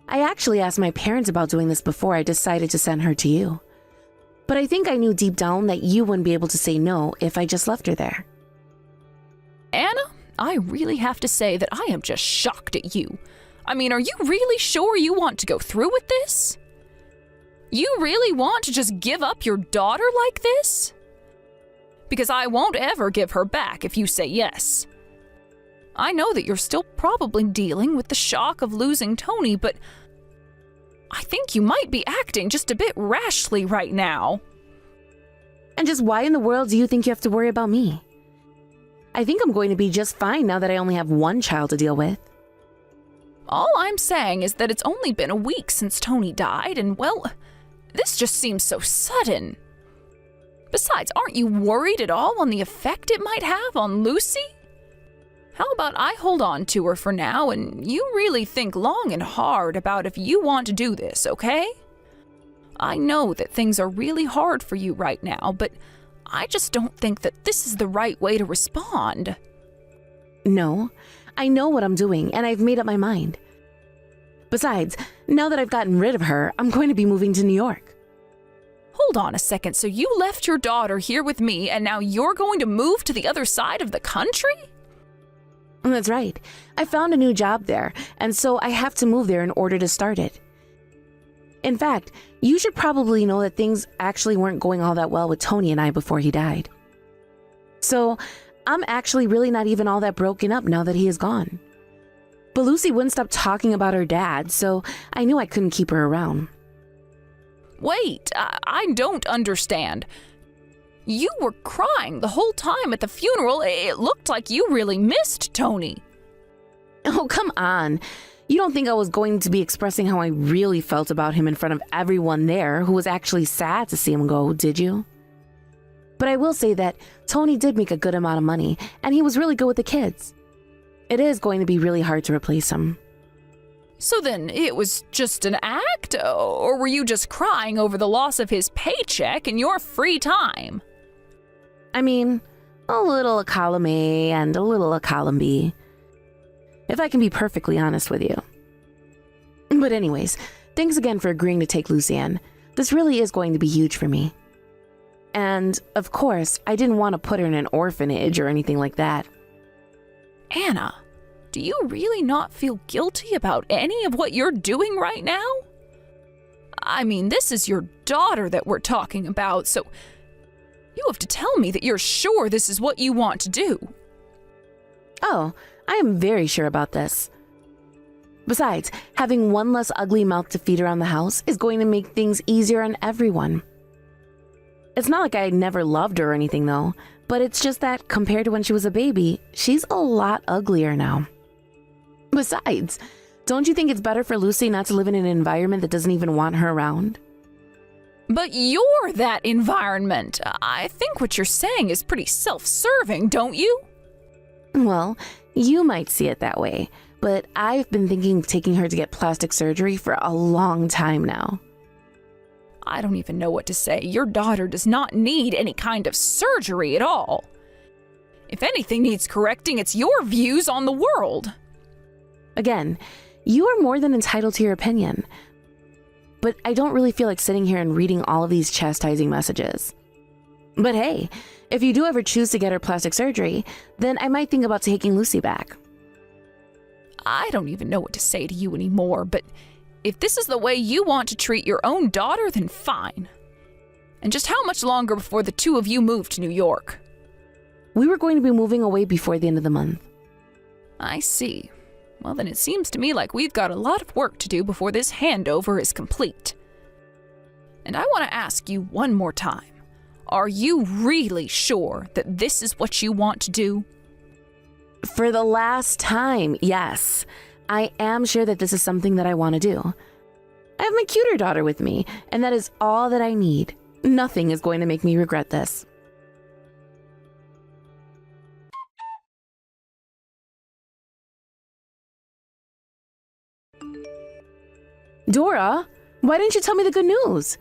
I actually asked my parents about doing this before I decided to send her to you. But I think I knew deep down that you wouldn't be able to say no if I just left her there. Anna, I really have to say that I am just shocked at you. I mean, are you really sure you want to go through with this? You really want to just give up your daughter like this? Because I won't ever give her back if you say yes. I know that you're still probably dealing with the shock of losing Tony, but I think you might be acting just a bit rashly right now. And just why in the world do you think you have to worry about me? I think I'm going to be just fine now that I only have one child to deal with. All I'm saying is that it's only been a week since Tony died, and well, this just seems so sudden. Besides, aren't you worried at all on the effect it might have on Lucy? How about I hold on to her for now and you really think long and hard about if you want to do this, okay? I know that things are really hard for you right now, but I just don't think that this is the right way to respond. No, I know what I'm doing and I've made up my mind. Besides, now that I've gotten rid of her, I'm going to be moving to New York. Hold on a second, so you left your daughter here with me and now you're going to move to the other side of the country? That's right. I found a new job there, and so I have to move there in order to start it. In fact, you should probably know that things actually weren't going all that well with Tony and I before he died. So, I'm actually really not even all that broken up now that he is gone. But Lucy wouldn't stop talking about her dad, so I knew I couldn't keep her around. Wait, I don't understand. You were crying the whole time at the funeral. It looked like you really missed Tony. Oh, come on. You don't think I was going to be expressing how I really felt about him in front of everyone there who was actually sad to see him go, did you? But I will say that Tony did make a good amount of money, and he was really good with the kids. It is going to be really hard to replace him. So then it was just an act, or were you just crying over the loss of his paycheck in your free time? I mean, a little a column A and a little a column B, if I can be perfectly honest with you. But anyways, thanks again for agreeing to take Lucy in. This really is going to be huge for me. And, of course, I didn't want to put her in an orphanage or anything like that. Anna, do you really not feel guilty about any of what you're doing right now? I mean, this is your daughter that we're talking about, so you have to tell me that you're sure this is what you want to do. Oh, I am very sure about this. Besides, having one less ugly mouth to feed around the house is going to make things easier on everyone. It's not like I never loved her or anything though, but it's just that compared to when she was a baby, she's a lot uglier now. Besides, don't you think it's better for Lucy not to live in an environment that doesn't even want her around? But you're that environment. I think what you're saying is pretty self-serving, don't you? Well, you might see it that way, but I've been thinking of taking her to get plastic surgery for a long time now. I don't even know what to say. Your daughter does not need any kind of surgery at all. If anything needs correcting, it's your views on the world. Again, you are more than entitled to your opinion, but I don't really feel like sitting here and reading all of these chastising messages. But hey, if you do ever choose to get her plastic surgery, then I might think about taking Lucy back. I don't even know what to say to you anymore, but if this is the way you want to treat your own daughter, then fine. And just how much longer before the two of you move to New York? We were going to be moving away before the end of the month. I see. Well, then it seems to me like we've got a lot of work to do before this handover is complete. And I want to ask you one more time. Are you really sure that this is what you want to do? For the last time, yes. I am sure that this is something that I want to do. I have my cuter daughter with me, and that is all that I need. Nothing is going to make me regret this. Dora, why didn't you tell me the good news?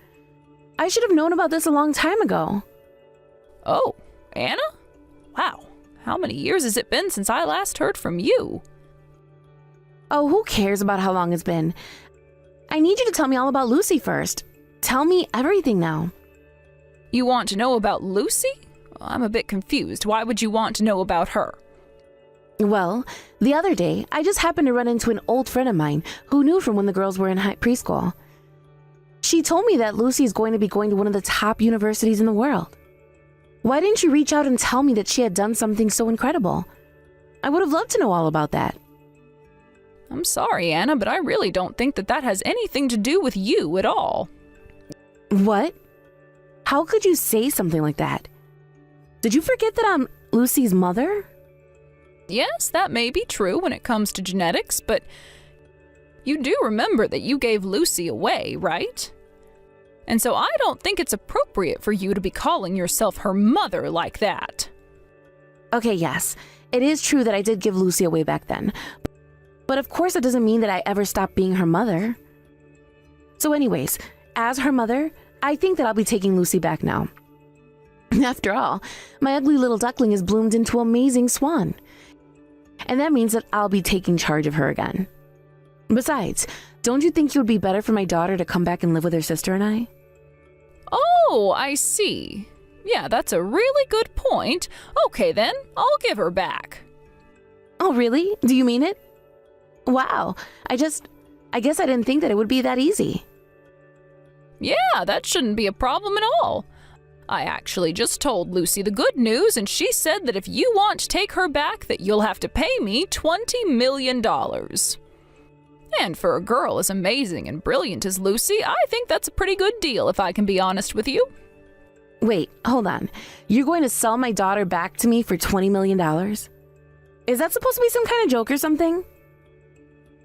I should have known about this a long time ago. Oh, Anna? Wow, how many years has it been since I last heard from you? Oh, who cares about how long it's been? I need you to tell me all about Lucy first. Tell me everything now. You want to know about Lucy? I'm a bit confused. Why would you want to know about her? Well, the other day, I just happened to run into an old friend of mine who knew from when the girls were in preschool. She told me that Lucy is going to be going to one of the top universities in the world. Why didn't you reach out and tell me that she had done something so incredible? I would have loved to know all about that. I'm sorry, Anna, but I really don't think that has anything to do with you at all. What? How could you say something like that? Did you forget that I'm Lucy's mother? Yes, that may be true when it comes to genetics, but you do remember that you gave Lucy away, right? And so I don't think it's appropriate for you to be calling yourself her mother like that. Okay, yes, it is true that I did give Lucy away back then. But of course it doesn't mean that I ever stopped being her mother. So anyways, as her mother, I think that I'll be taking Lucy back now. After all, my ugly little duckling has bloomed into an amazing swan. And that means that I'll be taking charge of her again. Besides, don't you think it would be better for my daughter to come back and live with her sister and I? Oh, I see. Yeah, that's a really good point. Okay then, I'll give her back. Oh really? Do you mean it? Wow, I guess I didn't think that it would be that easy. Yeah, that shouldn't be a problem at all. I actually just told Lucy the good news, and she said that if you want to take her back, that you'll have to pay me $20 million. And for a girl as amazing and brilliant as Lucy, I think that's a pretty good deal, if I can be honest with you. Wait, hold on. You're going to sell my daughter back to me for $20 million? Is that supposed to be some kind of joke or something?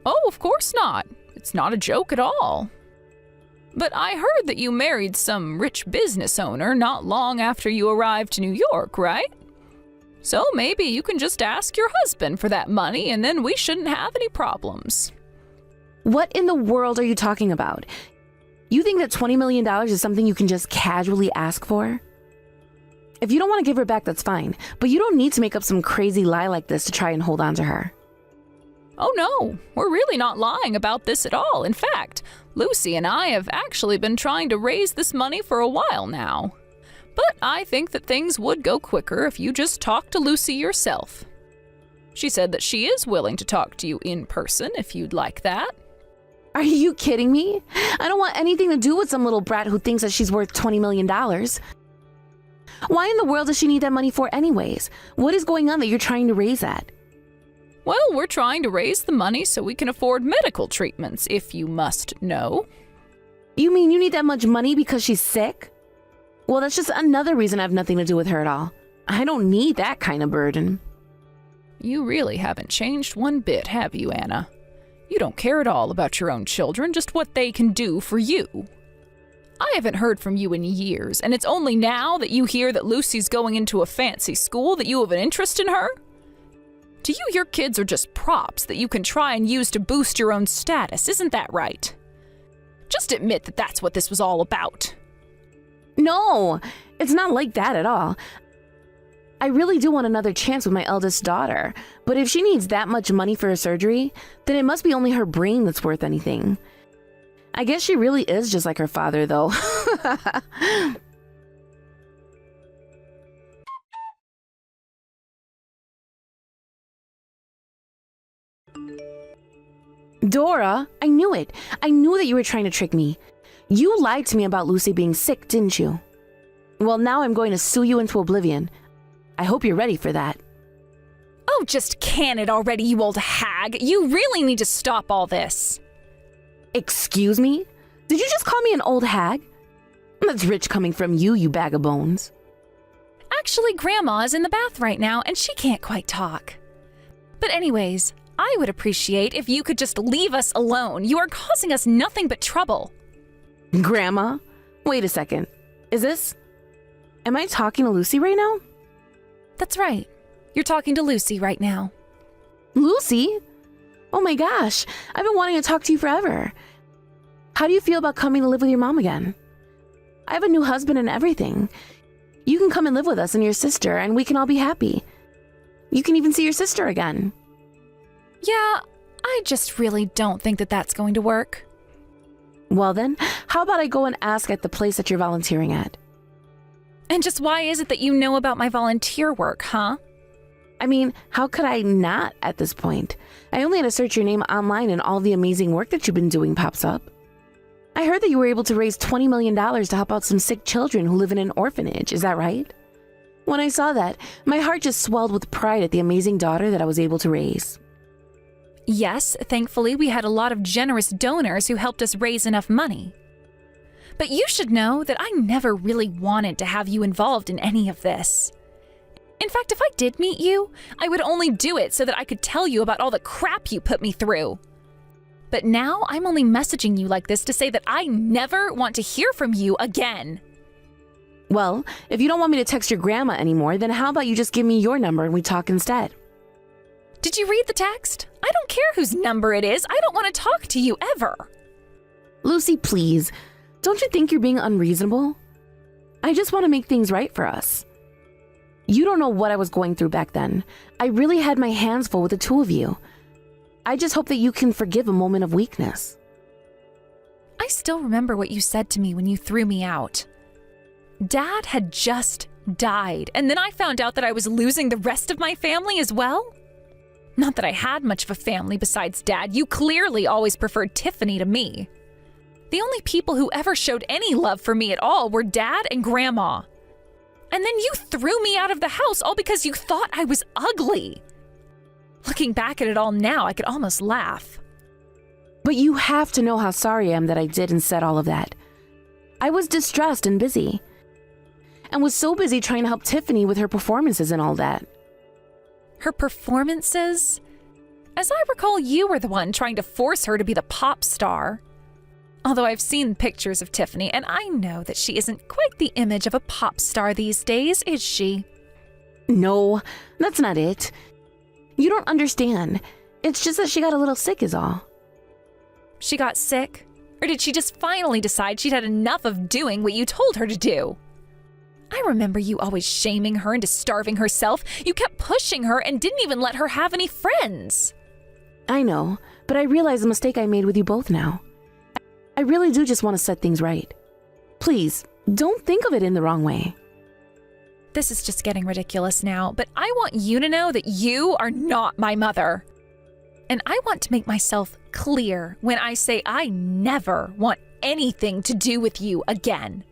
Oh, of course not. It's not a joke at all. But I heard that you married some rich business owner not long after you arrived to New York, right? So maybe you can just ask your husband for that money and then we shouldn't have any problems. What in the world are you talking about? You think that $20 million is something you can just casually ask for? If you don't want to give her back, that's fine. But you don't need to make up some crazy lie like this to try and hold on to her. Oh no, we're really not lying about this at all. In fact, Lucy and I have actually been trying to raise this money for a while now. But I think that things would go quicker if you just talk to Lucy yourself. She said that she is willing to talk to you in person if you'd like that. Are you kidding me? I don't want anything to do with some little brat who thinks that she's worth $20 million. Why in the world does she need that money for anyways? What is going on that you're trying to raise at? Well, we're trying to raise the money so we can afford medical treatments, if you must know. You mean you need that much money because she's sick? Well, that's just another reason I have nothing to do with her at all. I don't need that kind of burden. You really haven't changed one bit, have you, Anna? You don't care at all about your own children, just what they can do for you. I haven't heard from you in years, and it's only now that you hear that Lucy's going into a fancy school that you have an interest in her? To you, your kids are just props that you can try and use to boost your own status, isn't that right? Just admit that that's what this was all about. No, it's not like that at all. I really do want another chance with my eldest daughter, but if she needs that much money for her surgery, then it must be only her brain that's worth anything. I guess she really is just like her father, though. Dora, I knew it. I knew that you were trying to trick me. You lied to me about Lucy being sick, didn't you? Well, now I'm going to sue you into oblivion. I hope you're ready for that. Oh, just can it already, you old hag. You really need to stop all this. Excuse me? Did you just call me an old hag? That's rich coming from you, you bag of bones. Actually, Grandma is in the bath right now, and she can't quite talk. But anyways, I would appreciate if you could just leave us alone. You are causing us nothing but trouble. Grandma? Wait a second. Am I talking to Lucy right now? That's right. You're talking to Lucy right now. Lucy? Oh my gosh, I've been wanting to talk to you forever. How do you feel about coming to live with your mom again? I have a new husband and everything. You can come and live with us and your sister, and we can all be happy. You can even see your sister again. Yeah, I just really don't think that that's going to work. Well then, how about I go and ask at the place that you're volunteering at? And just why is it that you know about my volunteer work, huh? I mean, how could I not at this point? I only had to search your name online and all the amazing work that you've been doing pops up. I heard that you were able to raise $20 million to help out some sick children who live in an orphanage, is that right? When I saw that, my heart just swelled with pride at the amazing daughter that I was able to raise. Yes, thankfully we had a lot of generous donors who helped us raise enough money. But you should know that I never really wanted to have you involved in any of this. In fact, if I did meet you, I would only do it so that I could tell you about all the crap you put me through. But now I'm only messaging you like this to say that I never want to hear from you again. Well, if you don't want me to text your grandma anymore, then how about you just give me your number and we talk instead? Did you read the text? I don't care whose number it is. I don't want to talk to you ever. Lucy, please. Don't you think you're being unreasonable? I just want to make things right for us. You don't know what I was going through back then. I really had my hands full with the two of you. I just hope that you can forgive a moment of weakness. I still remember what you said to me when you threw me out. Dad had just died, and then I found out that I was losing the rest of my family as well. Not that I had much of a family besides Dad. You clearly always preferred Tiffany to me. The only people who ever showed any love for me at all were Dad and Grandma. And then you threw me out of the house all because you thought I was ugly. Looking back at it all now, I could almost laugh. But you have to know how sorry I am that I did and said all of that. I was distressed and busy. And was so busy trying to help Tiffany with her performances and all that. Her performances? As I recall, you were the one trying to force her to be the pop star. Although I've seen pictures of Tiffany, and I know that she isn't quite the image of a pop star these days, is she? No, that's not it. You don't understand. It's just that she got a little sick is all. She got sick? Or did she just finally decide she'd had enough of doing what you told her to do? I remember you always shaming her into starving herself. You kept pushing her and didn't even let her have any friends. I know, but I realize the mistake I made with you both now. I really do just want to set things right. Please, don't think of it in the wrong way. This is just getting ridiculous now, but I want you to know that you are not my mother. And I want to make myself clear when I say I never want anything to do with you again.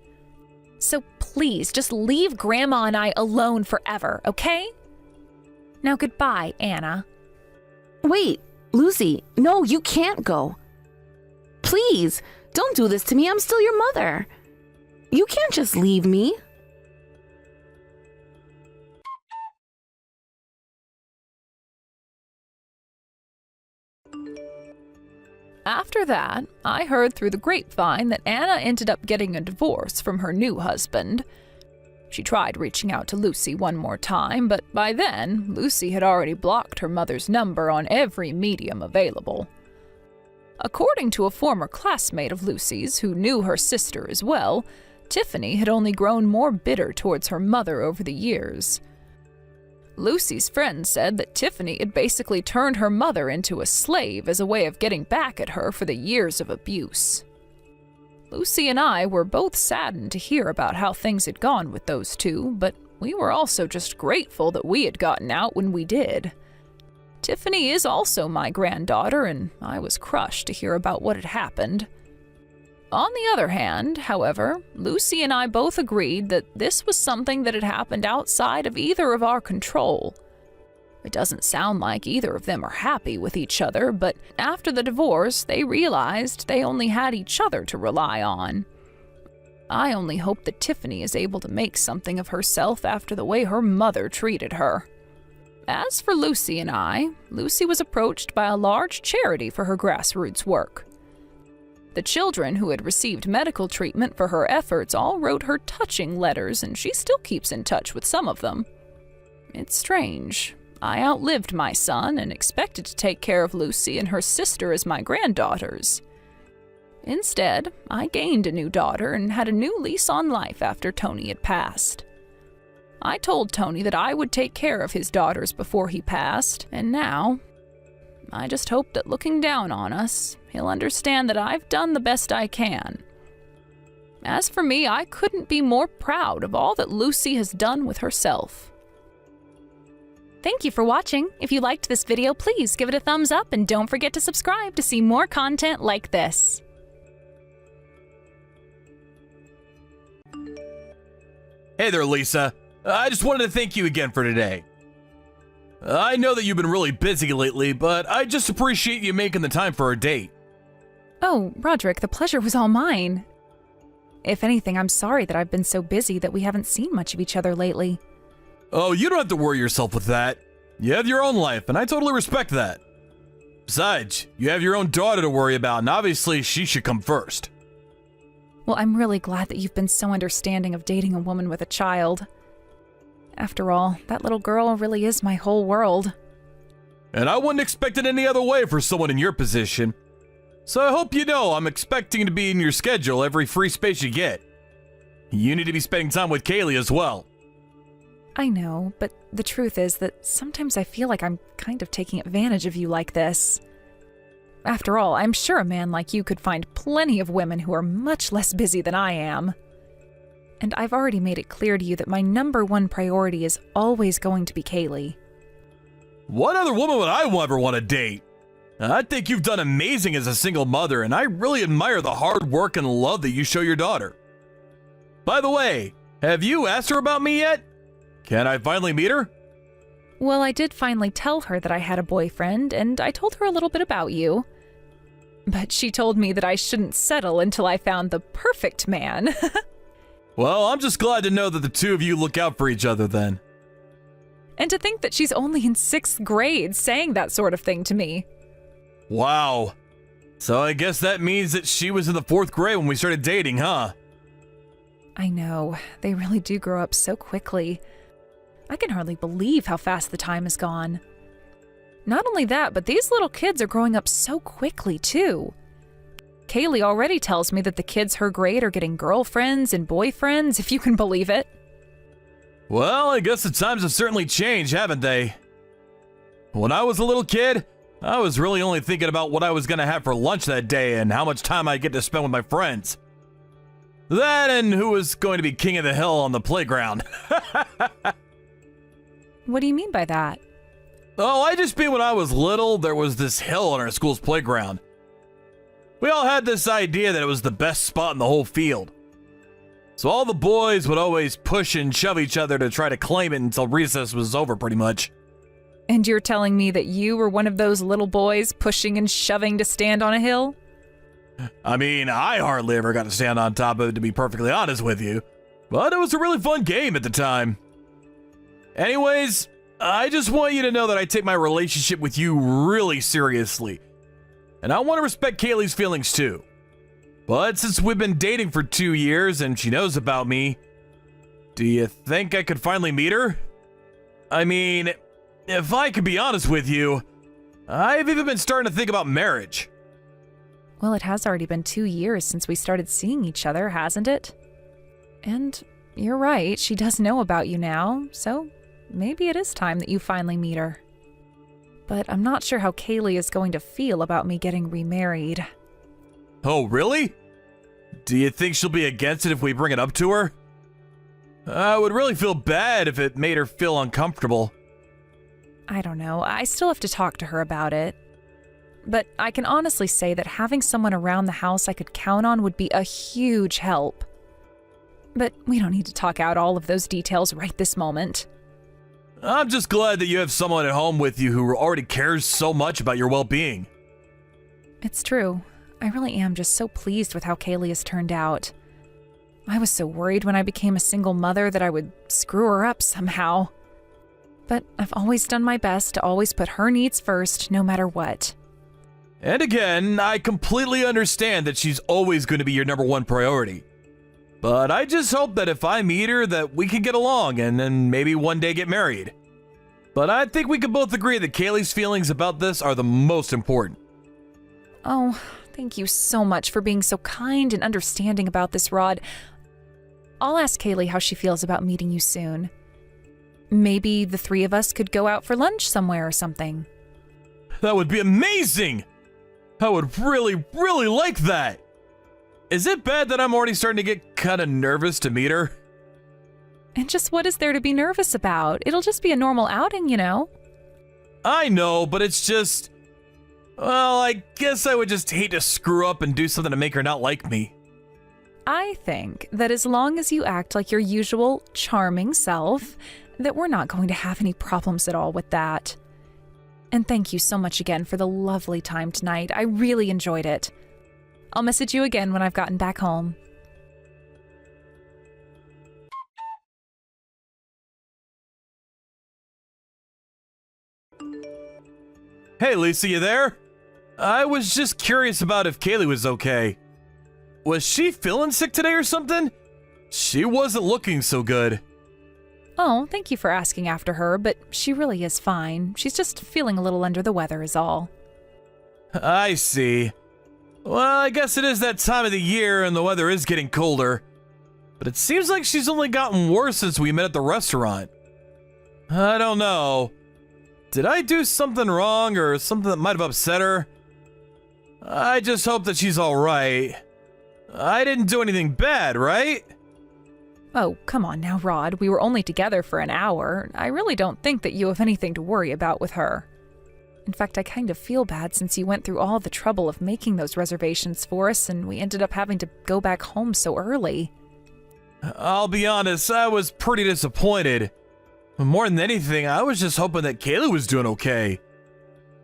So please just leave Grandma and I alone forever, okay? Now goodbye, Anna. Wait, Lucy, no, you can't go. Please, don't do this to me. I'm still your mother. You can't just leave me. After that, I heard through the grapevine that Anna ended up getting a divorce from her new husband. She tried reaching out to Lucy one more time, but by then, Lucy had already blocked her mother's number on every medium available. According to a former classmate of Lucy's who knew her sister as well, Tiffany had only grown more bitter towards her mother over the years. Lucy's friend said that Tiffany had basically turned her mother into a slave as a way of getting back at her for the years of abuse. Lucy and I were both saddened to hear about how things had gone with those two, but we were also just grateful that we had gotten out when we did. Tiffany is also my granddaughter, and I was crushed to hear about what had happened. On the other hand, however, Lucy and I both agreed that this was something that had happened outside of either of our control. It doesn't sound like either of them are happy with each other, but after the divorce, they realized they only had each other to rely on. I only hope that Tiffany is able to make something of herself after the way her mother treated her. As for Lucy and I, Lucy was approached by a large charity for her grassroots work. The children who had received medical treatment for her efforts all wrote her touching letters, and she still keeps in touch with some of them. It's strange. I outlived my son and expected to take care of Lucy and her sister as my granddaughters. Instead, I gained a new daughter and had a new lease on life after Tony had passed. I told Tony that I would take care of his daughters before he passed, and now I just hope that looking down on us, he'll understand that I've done the best I can. As for me, I couldn't be more proud of all that Lucy has done with herself. Thank you for watching. If you liked this video, please give it a thumbs up and don't forget to subscribe to see more content like this. Hey there, Lisa. I just wanted to thank you again for today. I know that you've been really busy lately, but I just appreciate you making the time for our date. Oh, Roderick, the pleasure was all mine. If anything, I'm sorry that I've been so busy that we haven't seen much of each other lately. Oh, you don't have to worry yourself with that. You have your own life, and I totally respect that. Besides, you have your own daughter to worry about, and obviously she should come first. Well, I'm really glad that you've been so understanding of dating a woman with a child. After all, that little girl really is my whole world. And I wouldn't expect it any other way for someone in your position. So I hope you know I'm expecting to be in your schedule every free space you get. You need to be spending time with Kaylee as well. I know, but the truth is that sometimes I feel like I'm kind of taking advantage of you like this. After all, I'm sure a man like you could find plenty of women who are much less busy than I am. And I've already made it clear to you that my #1 priority is always going to be Kaylee. What other woman would I ever want to date? I think you've done amazing as a single mother, and I really admire the hard work and love that you show your daughter. By the way, have you asked her about me yet? Can I finally meet her? Well, I did finally tell her that I had a boyfriend, and I told her a little bit about you. But she told me that I shouldn't settle until I found the perfect man. Well, I'm just glad to know that the two of you look out for each other then. And to think that she's only in 6th grade saying that sort of thing to me. Wow. So I guess that means that she was in the 4th grade when we started dating, huh? I know, they really do grow up so quickly. I can hardly believe how fast the time has gone. Not only that, but these little kids are growing up so quickly, too. Kaylee already tells me that the kids her grade are getting girlfriends and boyfriends, if you can believe it. Well, I guess the times have certainly changed, haven't they? When I was a little kid, I was really only thinking about what I was going to have for lunch that day and how much time I'd get to spend with my friends. That and who was going to be king of the hill on the playground. What do you mean by that? Oh, I just mean when I was little, there was this hill on our school's playground. We all had this idea that it was the best spot in the whole field. So all the boys would always push and shove each other to try to claim it until recess was over, pretty much. And you're telling me that you were one of those little boys pushing and shoving to stand on a hill? I mean, I hardly ever got to stand on top of it, to be perfectly honest with you. But it was a really fun game at the time. Anyways, I just want you to know that I take my relationship with you really seriously. And I want to respect Kaylee's feelings too. But since we've been dating for 2 years and she knows about me, do you think I could finally meet her? I mean, if I could be honest with you, I've even been starting to think about marriage. Well, it has already been 2 years since we started seeing each other, hasn't it? And you're right, she does know about you now, so maybe it is time that you finally meet her. But I'm not sure how Kaylee is going to feel about me getting remarried. Oh, really? Do you think she'll be against it if we bring it up to her? I would really feel bad if it made her feel uncomfortable. I don't know, I still have to talk to her about it. But I can honestly say that having someone around the house I could count on would be a huge help. But we don't need to talk out all of those details right this moment. I'm just glad that you have someone at home with you who already cares so much about your well-being. It's true. I really am just so pleased with how Kaylee has turned out. I was so worried when I became a single mother that I would screw her up somehow. But I've always done my best to always put her needs first, no matter what. And again, I completely understand that she's always going to be your number one priority. But I just hope that if I meet her that we can get along and then maybe one day get married. But I think we can both agree that Kaylee's feelings about this are the most important. Oh, thank you so much for being so kind and understanding about this, Rod. I'll ask Kaylee how she feels about meeting you soon. Maybe the three of us could go out for lunch somewhere or something. That would be amazing! I would really, really like that! Is it bad that I'm already starting to get kind of nervous to meet her? And just what is there to be nervous about? It'll just be a normal outing, you know? I know, but it's just... Well, I guess I would just hate to screw up and do something to make her not like me. I think that as long as you act like your usual charming self, that we're not going to have any problems at all with that. And thank you so much again for the lovely time tonight. I really enjoyed it. I'll message you again when I've gotten back home. Hey, Lisa, you there? I was just curious about if Kaylee was okay. Was she feeling sick today or something? She wasn't looking so good. Oh, thank you for asking after her, but she really is fine. She's just feeling a little under the weather is all. I see. Well, I guess it is that time of the year and the weather is getting colder. But it seems like she's only gotten worse since we met at the restaurant. I don't know. Did I do something wrong or something that might have upset her? I just hope that she's alright. I didn't do anything bad, right? Oh, come on now, Rod. We were only together for an hour. I really don't think that you have anything to worry about with her. In fact, I kind of feel bad since you went through all the trouble of making those reservations for us and we ended up having to go back home so early. I'll be honest, I was pretty disappointed. More than anything, I was just hoping that Kaylee was doing okay.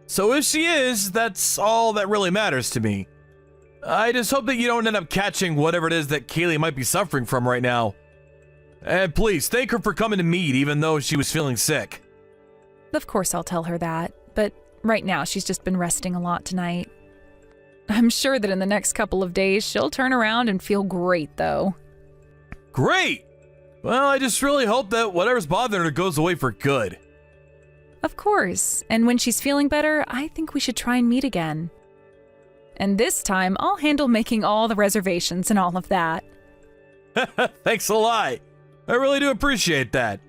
So if she is, that's all that really matters to me. I just hope that you don't end up catching whatever it is that Kaylee might be suffering from right now. And please, thank her for coming to meet even though she was feeling sick. Of course I'll tell her that, but right now she's just been resting a lot tonight. I'm sure that in the next couple of days she'll turn around and feel great, though. Great! Well, I just really hope that whatever's bothering her goes away for good. Of course, and when she's feeling better, I think we should try and meet again. And this time, I'll handle making all the reservations and all of that. Thanks a lot. I really do appreciate that.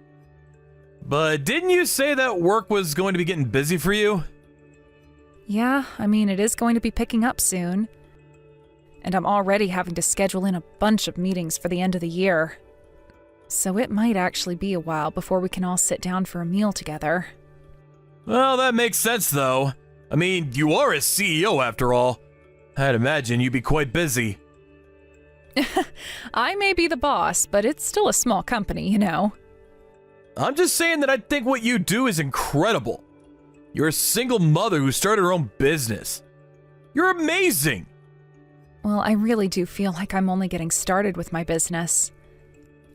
But didn't you say that work was going to be getting busy for you? Yeah, I mean, it is going to be picking up soon. And I'm already having to schedule in a bunch of meetings for the end of the year. So it might actually be a while before we can all sit down for a meal together. Well, that makes sense, though. I mean, you are a CEO after all. I'd imagine you'd be quite busy. I may be the boss, but it's still a small company, you know. I'm just saying that I think what you do is incredible. You're a single mother who started her own business. You're amazing. Well, I really do feel like I'm only getting started with my business.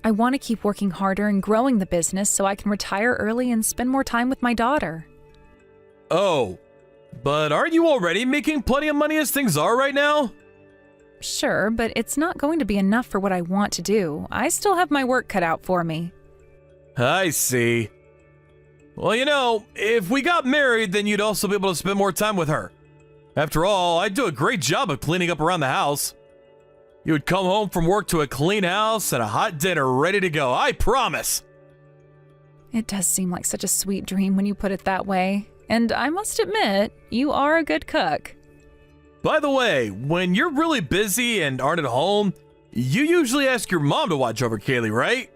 I want to keep working harder and growing the business so I can retire early and spend more time with my daughter. Oh, but aren't you already making plenty of money as things are right now? Sure, but it's not going to be enough for what I want to do. I still have my work cut out for me. I see. Well, you know, if we got married, then you'd also be able to spend more time with her. After all, I do a great job of cleaning up around the house. You would come home from work to a clean house and a hot dinner ready to go, I promise. It does seem like such a sweet dream when you put it that way. And I must admit, you are a good cook. By the way, when you're really busy and aren't at home, you usually ask your mom to watch over Kaylee, right?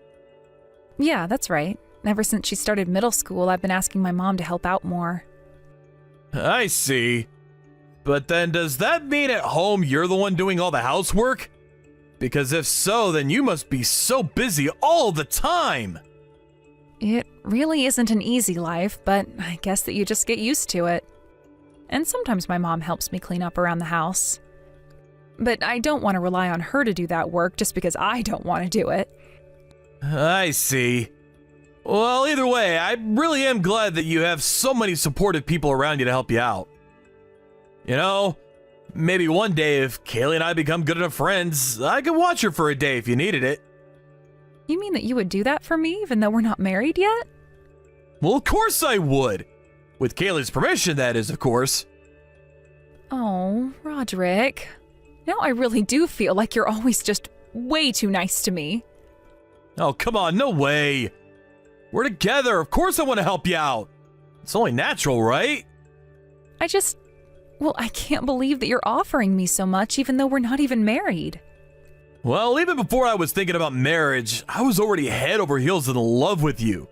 Yeah, that's right. Ever since she started middle school, I've been asking my mom to help out more. I see. But then does that mean at home you're the one doing all the housework? Because if so, then you must be so busy all the time. It really isn't an easy life, but I guess that you just get used to it. And sometimes my mom helps me clean up around the house. But I don't want to rely on her to do that work just because I don't want to do it. I see. Well, either way, I really am glad that you have so many supportive people around you to help you out. You know, maybe one day if Kaylee and I become good enough friends, I could watch her for a day if you needed it. You mean that you would do that for me even though we're not married yet? Well, of course I would. With Kaylee's permission, that is, of course. Oh, Roderick. Now I really do feel like you're always just way too nice to me. Oh, come on, no way. We're together. Of course I want to help you out. It's only natural, right? Well, I can't believe that you're offering me so much even though we're not even married. Well, even before I was thinking about marriage, I was already head over heels in love with you.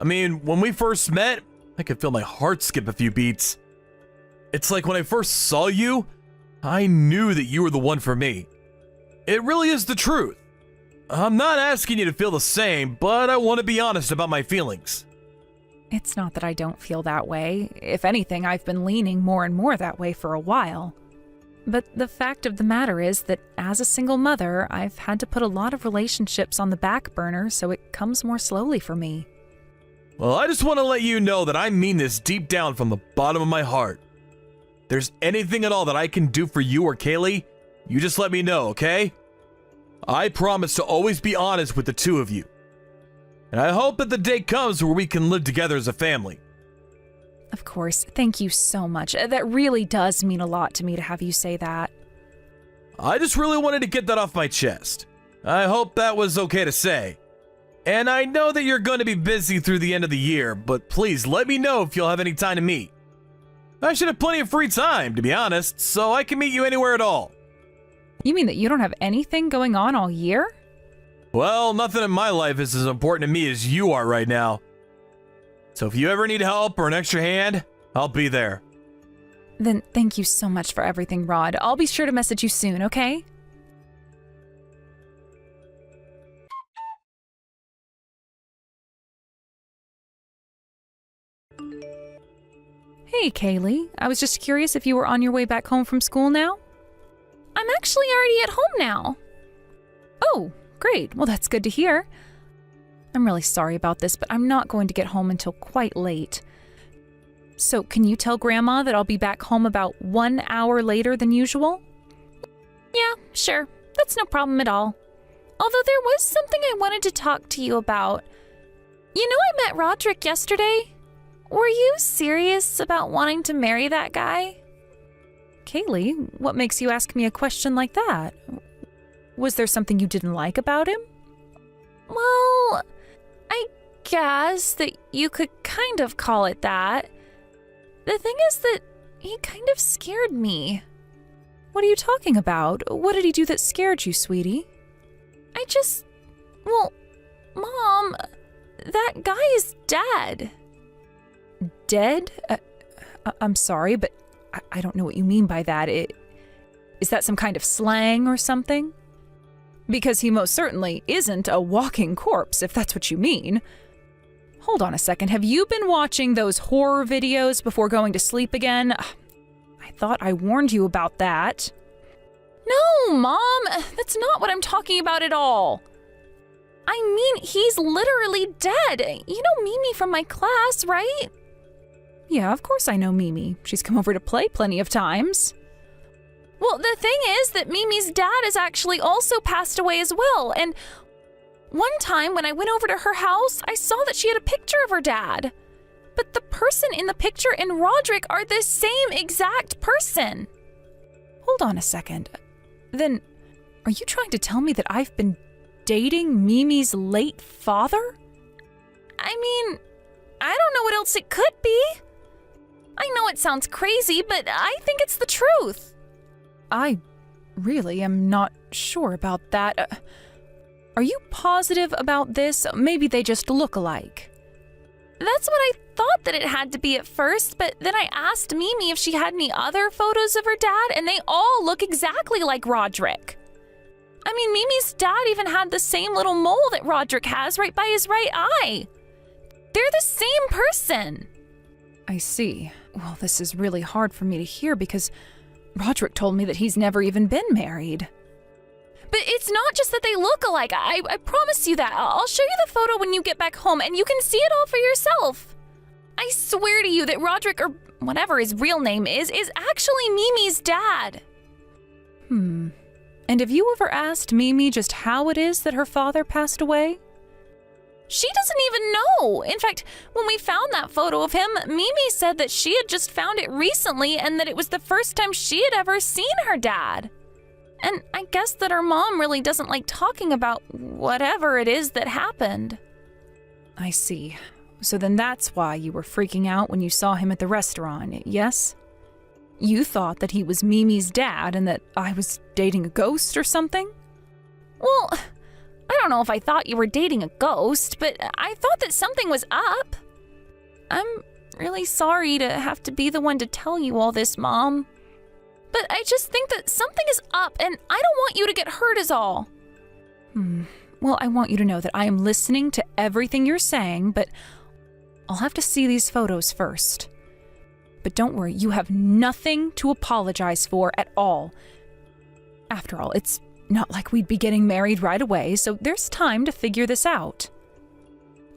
I mean, when we first met, I could feel my heart skip a few beats. It's like when I first saw you, I knew that you were the one for me. It really is the truth. I'm not asking you to feel the same, but I want to be honest about my feelings. It's not that I don't feel that way. If anything, I've been leaning more and more that way for a while. But the fact of the matter is that as a single mother, I've had to put a lot of relationships on the back burner, so it comes more slowly for me. Well, I just want to let you know that I mean this deep down from the bottom of my heart. If there's anything at all that I can do for you or Kaylee, you just let me know, okay? I promise to always be honest with the two of you. And I hope that the day comes where we can live together as a family. Of course, thank you so much. That really does mean a lot to me to have you say that. I just really wanted to get that off my chest. I hope that was okay to say. And I know that you're going to be busy through the end of the year, but please let me know if you'll have any time to meet. I should have plenty of free time, to be honest, so I can meet you anywhere at all. You mean that you don't have anything going on all year? Well, nothing in my life is as important to me as you are right now. So if you ever need help or an extra hand, I'll be there. Then thank you so much for everything, Rod. I'll be sure to message you soon, okay? Hey, Kaylee. I was just curious if you were on your way back home from school now? I'm actually already at home now. Oh, great. Well, that's good to hear. I'm really sorry about this, but I'm not going to get home until quite late. So, can you tell Grandma that I'll be back home about 1 hour later than usual? Yeah, sure. That's no problem at all. Although there was something I wanted to talk to you about. You know, I met Roderick yesterday. Were you serious about wanting to marry that guy? Kaylee, what makes you ask me a question like that? Was there something you didn't like about him? Well, I guess that you could kind of call it that. The thing is that he kind of scared me. What are you talking about? What did he do that scared you, sweetie? Well, Mom, that guy is dead. Dead? I'm sorry, but I don't know what you mean by that. Is that some kind of slang or something? Because he most certainly isn't a walking corpse, if that's what you mean. Hold on a second. Have you been watching those horror videos before going to sleep again? I thought I warned you about that. No, Mom, that's not what I'm talking about at all. I mean, he's literally dead. You know Mimi from my class, right? Yeah, of course I know Mimi. She's come over to play plenty of times. Well, the thing is that Mimi's dad has actually also passed away as well, and one time when I went over to her house, I saw that she had a picture of her dad. But the person in the picture and Roderick are the same exact person. Hold on a second. Then, are you trying to tell me that I've been dating Mimi's late father? I mean, I don't know what else it could be. I know it sounds crazy, but I think it's the truth. I really am not sure about that. Are you positive about this? Maybe they just look alike. That's what I thought that it had to be at first, but then I asked Mimi if she had any other photos of her dad, and they all look exactly like Roderick. I mean, Mimi's dad even had the same little mole that Roderick has right by his right eye. They're the same person. I see. Well, this is really hard for me to hear because Roderick told me that he's never even been married. But it's not just that they look alike. I promise you that. I'll show you the photo when you get back home, and you can see it all for yourself. I swear to you that Roderick, or whatever his real name is actually Mimi's dad. And have you ever asked Mimi just how it is that her father passed away? She doesn't even know. In fact, when we found that photo of him, Mimi said that she had just found it recently and that it was the first time she had ever seen her dad. And I guess that her mom really doesn't like talking about whatever it is that happened. I see. So then that's why you were freaking out when you saw him at the restaurant, yes? You thought that he was Mimi's dad and that I was dating a ghost or something? Well, I don't know if I thought you were dating a ghost, but I thought that something was up. I'm really sorry to have to be the one to tell you all this, Mom. But I just think that something is up, and I don't want you to get hurt is all. Well, I want you to know that I am listening to everything you're saying, but I'll have to see these photos first. But don't worry, you have nothing to apologize for at all. After all, it's not like we'd be getting married right away, so there's time to figure this out.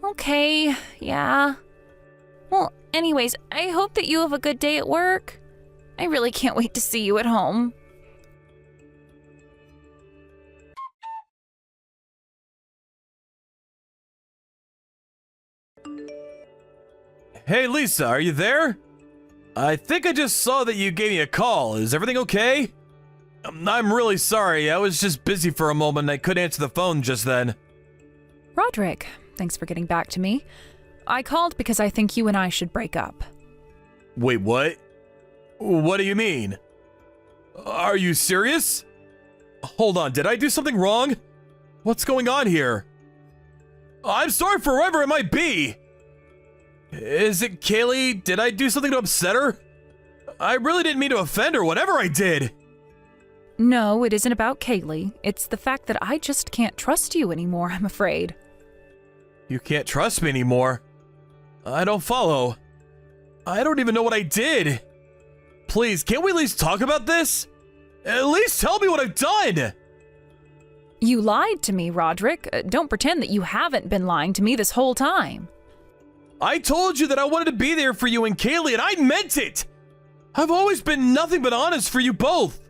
Okay, yeah. Well, anyways, I hope that you have a good day at work. I really can't wait to see you at home. Hey, Lisa, are you there? I think I just saw that you gave me a call. Is everything okay? I'm really sorry. I was just busy for a moment and I couldn't answer the phone just then. Roderick, thanks for getting back to me. I called because I think you and I should break up. Wait, what? What do you mean? Are you serious? Hold on, did I do something wrong? What's going on here? I'm sorry for whoever it might be. Is it Kaylee? Did I do something to upset her? I really didn't mean to offend her, whatever I did. No, it isn't about Kaylee. It's the fact that I just can't trust you anymore, I'm afraid. You can't trust me anymore? I don't follow. I don't even know what I did. Please, can't we at least talk about this? At least tell me what I've done! You lied to me, Roderick. Don't pretend that you haven't been lying to me this whole time. I told you that I wanted to be there for you and Kaylee, and I meant it! I've always been nothing but honest for you both.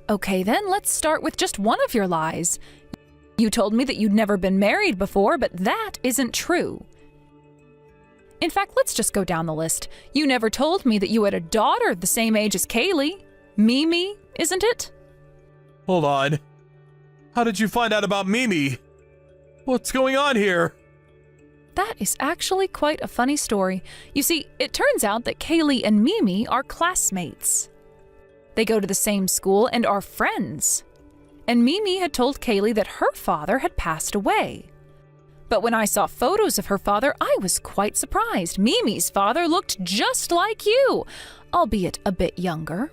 Okay, then let's start with just one of your lies. You told me that you'd never been married before, but that isn't true. In fact, let's just go down the list. You never told me that you had a daughter the same age as Kaylee. Mimi, isn't it? Hold on. How did you find out about Mimi? What's going on here? That is actually quite a funny story. You see, it turns out that Kaylee and Mimi are classmates. They go to the same school and are friends. And Mimi had told Kaylee that her father had passed away. But when I saw photos of her father, I was quite surprised. Mimi's father looked just like you, albeit a bit younger.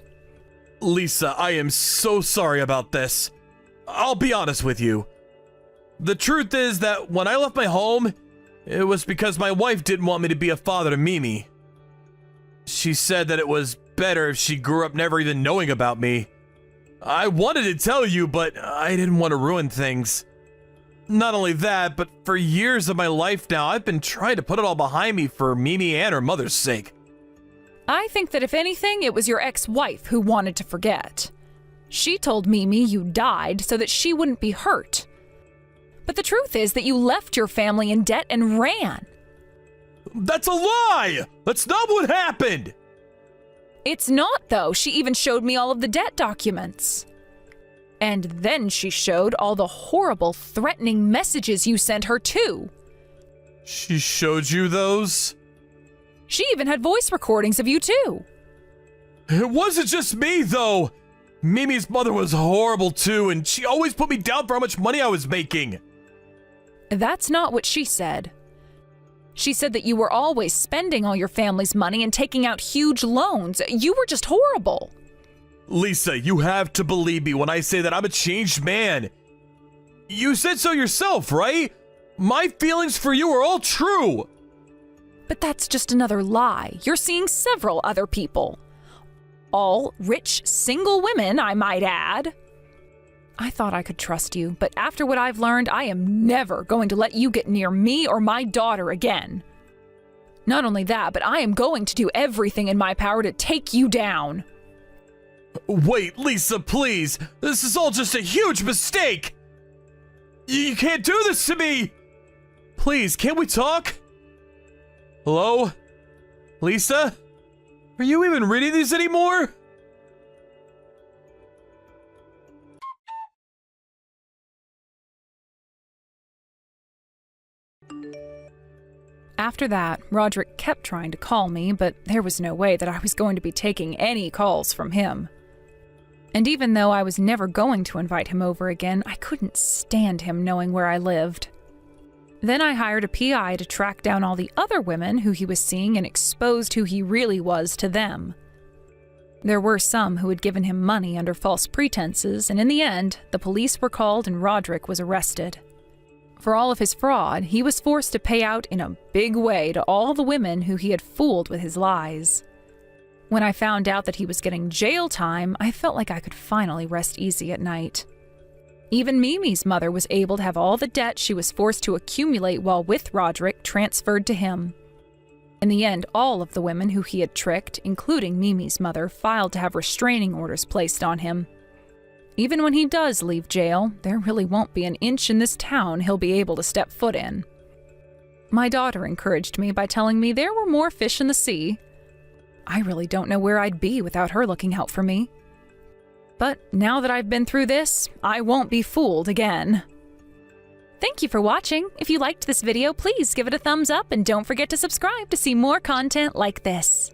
Lisa, I am so sorry about this. I'll be honest with you. The truth is that when I left my home, it was because my wife didn't want me to be a father to Mimi. She said that it was better if she grew up never even knowing about me. I wanted to tell you, but I didn't want to ruin things. Not only that, but for years of my life now, I've been trying to put it all behind me for Mimi and her mother's sake. I think that if anything, it was your ex-wife who wanted to forget. She told Mimi you died so that she wouldn't be hurt. But the truth is that you left your family in debt and ran. That's a lie! That's not what happened! It's not, though. She even showed me all of the debt documents. And then she showed all the horrible, threatening messages you sent her, too. She showed you those? She even had voice recordings of you, too. It wasn't just me, though. Mimi's mother was horrible, too, and she always put me down for how much money I was making. That's not what she said. She said that you were always spending all your family's money and taking out huge loans. You were just horrible. Lisa, you have to believe me when I say that I'm a changed man. You said so yourself, right? My feelings for you are all true. But that's just another lie. You're seeing several other people. All rich, single women, I might add. I thought I could trust you, but after what I've learned, I am never going to let you get near me or my daughter again. Not only that, but I am going to do everything in my power to take you down. Wait, Lisa, please. This is all just a huge mistake. You can't do this to me. Please, can't we talk? Hello? Lisa? Are you even reading these anymore? After that, Roderick kept trying to call me, but there was no way that I was going to be taking any calls from him. And even though I was never going to invite him over again, I couldn't stand him knowing where I lived. Then I hired a PI to track down all the other women who he was seeing and exposed who he really was to them. There were some who had given him money under false pretenses, and in the end, the police were called and Roderick was arrested. For all of his fraud, he was forced to pay out in a big way to all the women who he had fooled with his lies. When I found out that he was getting jail time, I felt like I could finally rest easy at night. Even Mimi's mother was able to have all the debt she was forced to accumulate while with Roderick transferred to him. In the end, all of the women who he had tricked, including Mimi's mother, filed to have restraining orders placed on him. Even when he does leave jail, there really won't be an inch in this town he'll be able to step foot in. My daughter encouraged me by telling me there were more fish in the sea. I really don't know where I'd be without her looking out for me. But now that I've been through this, I won't be fooled again. Thank you for watching. If you liked this video, please give it a thumbs up and don't forget to subscribe to see more content like this.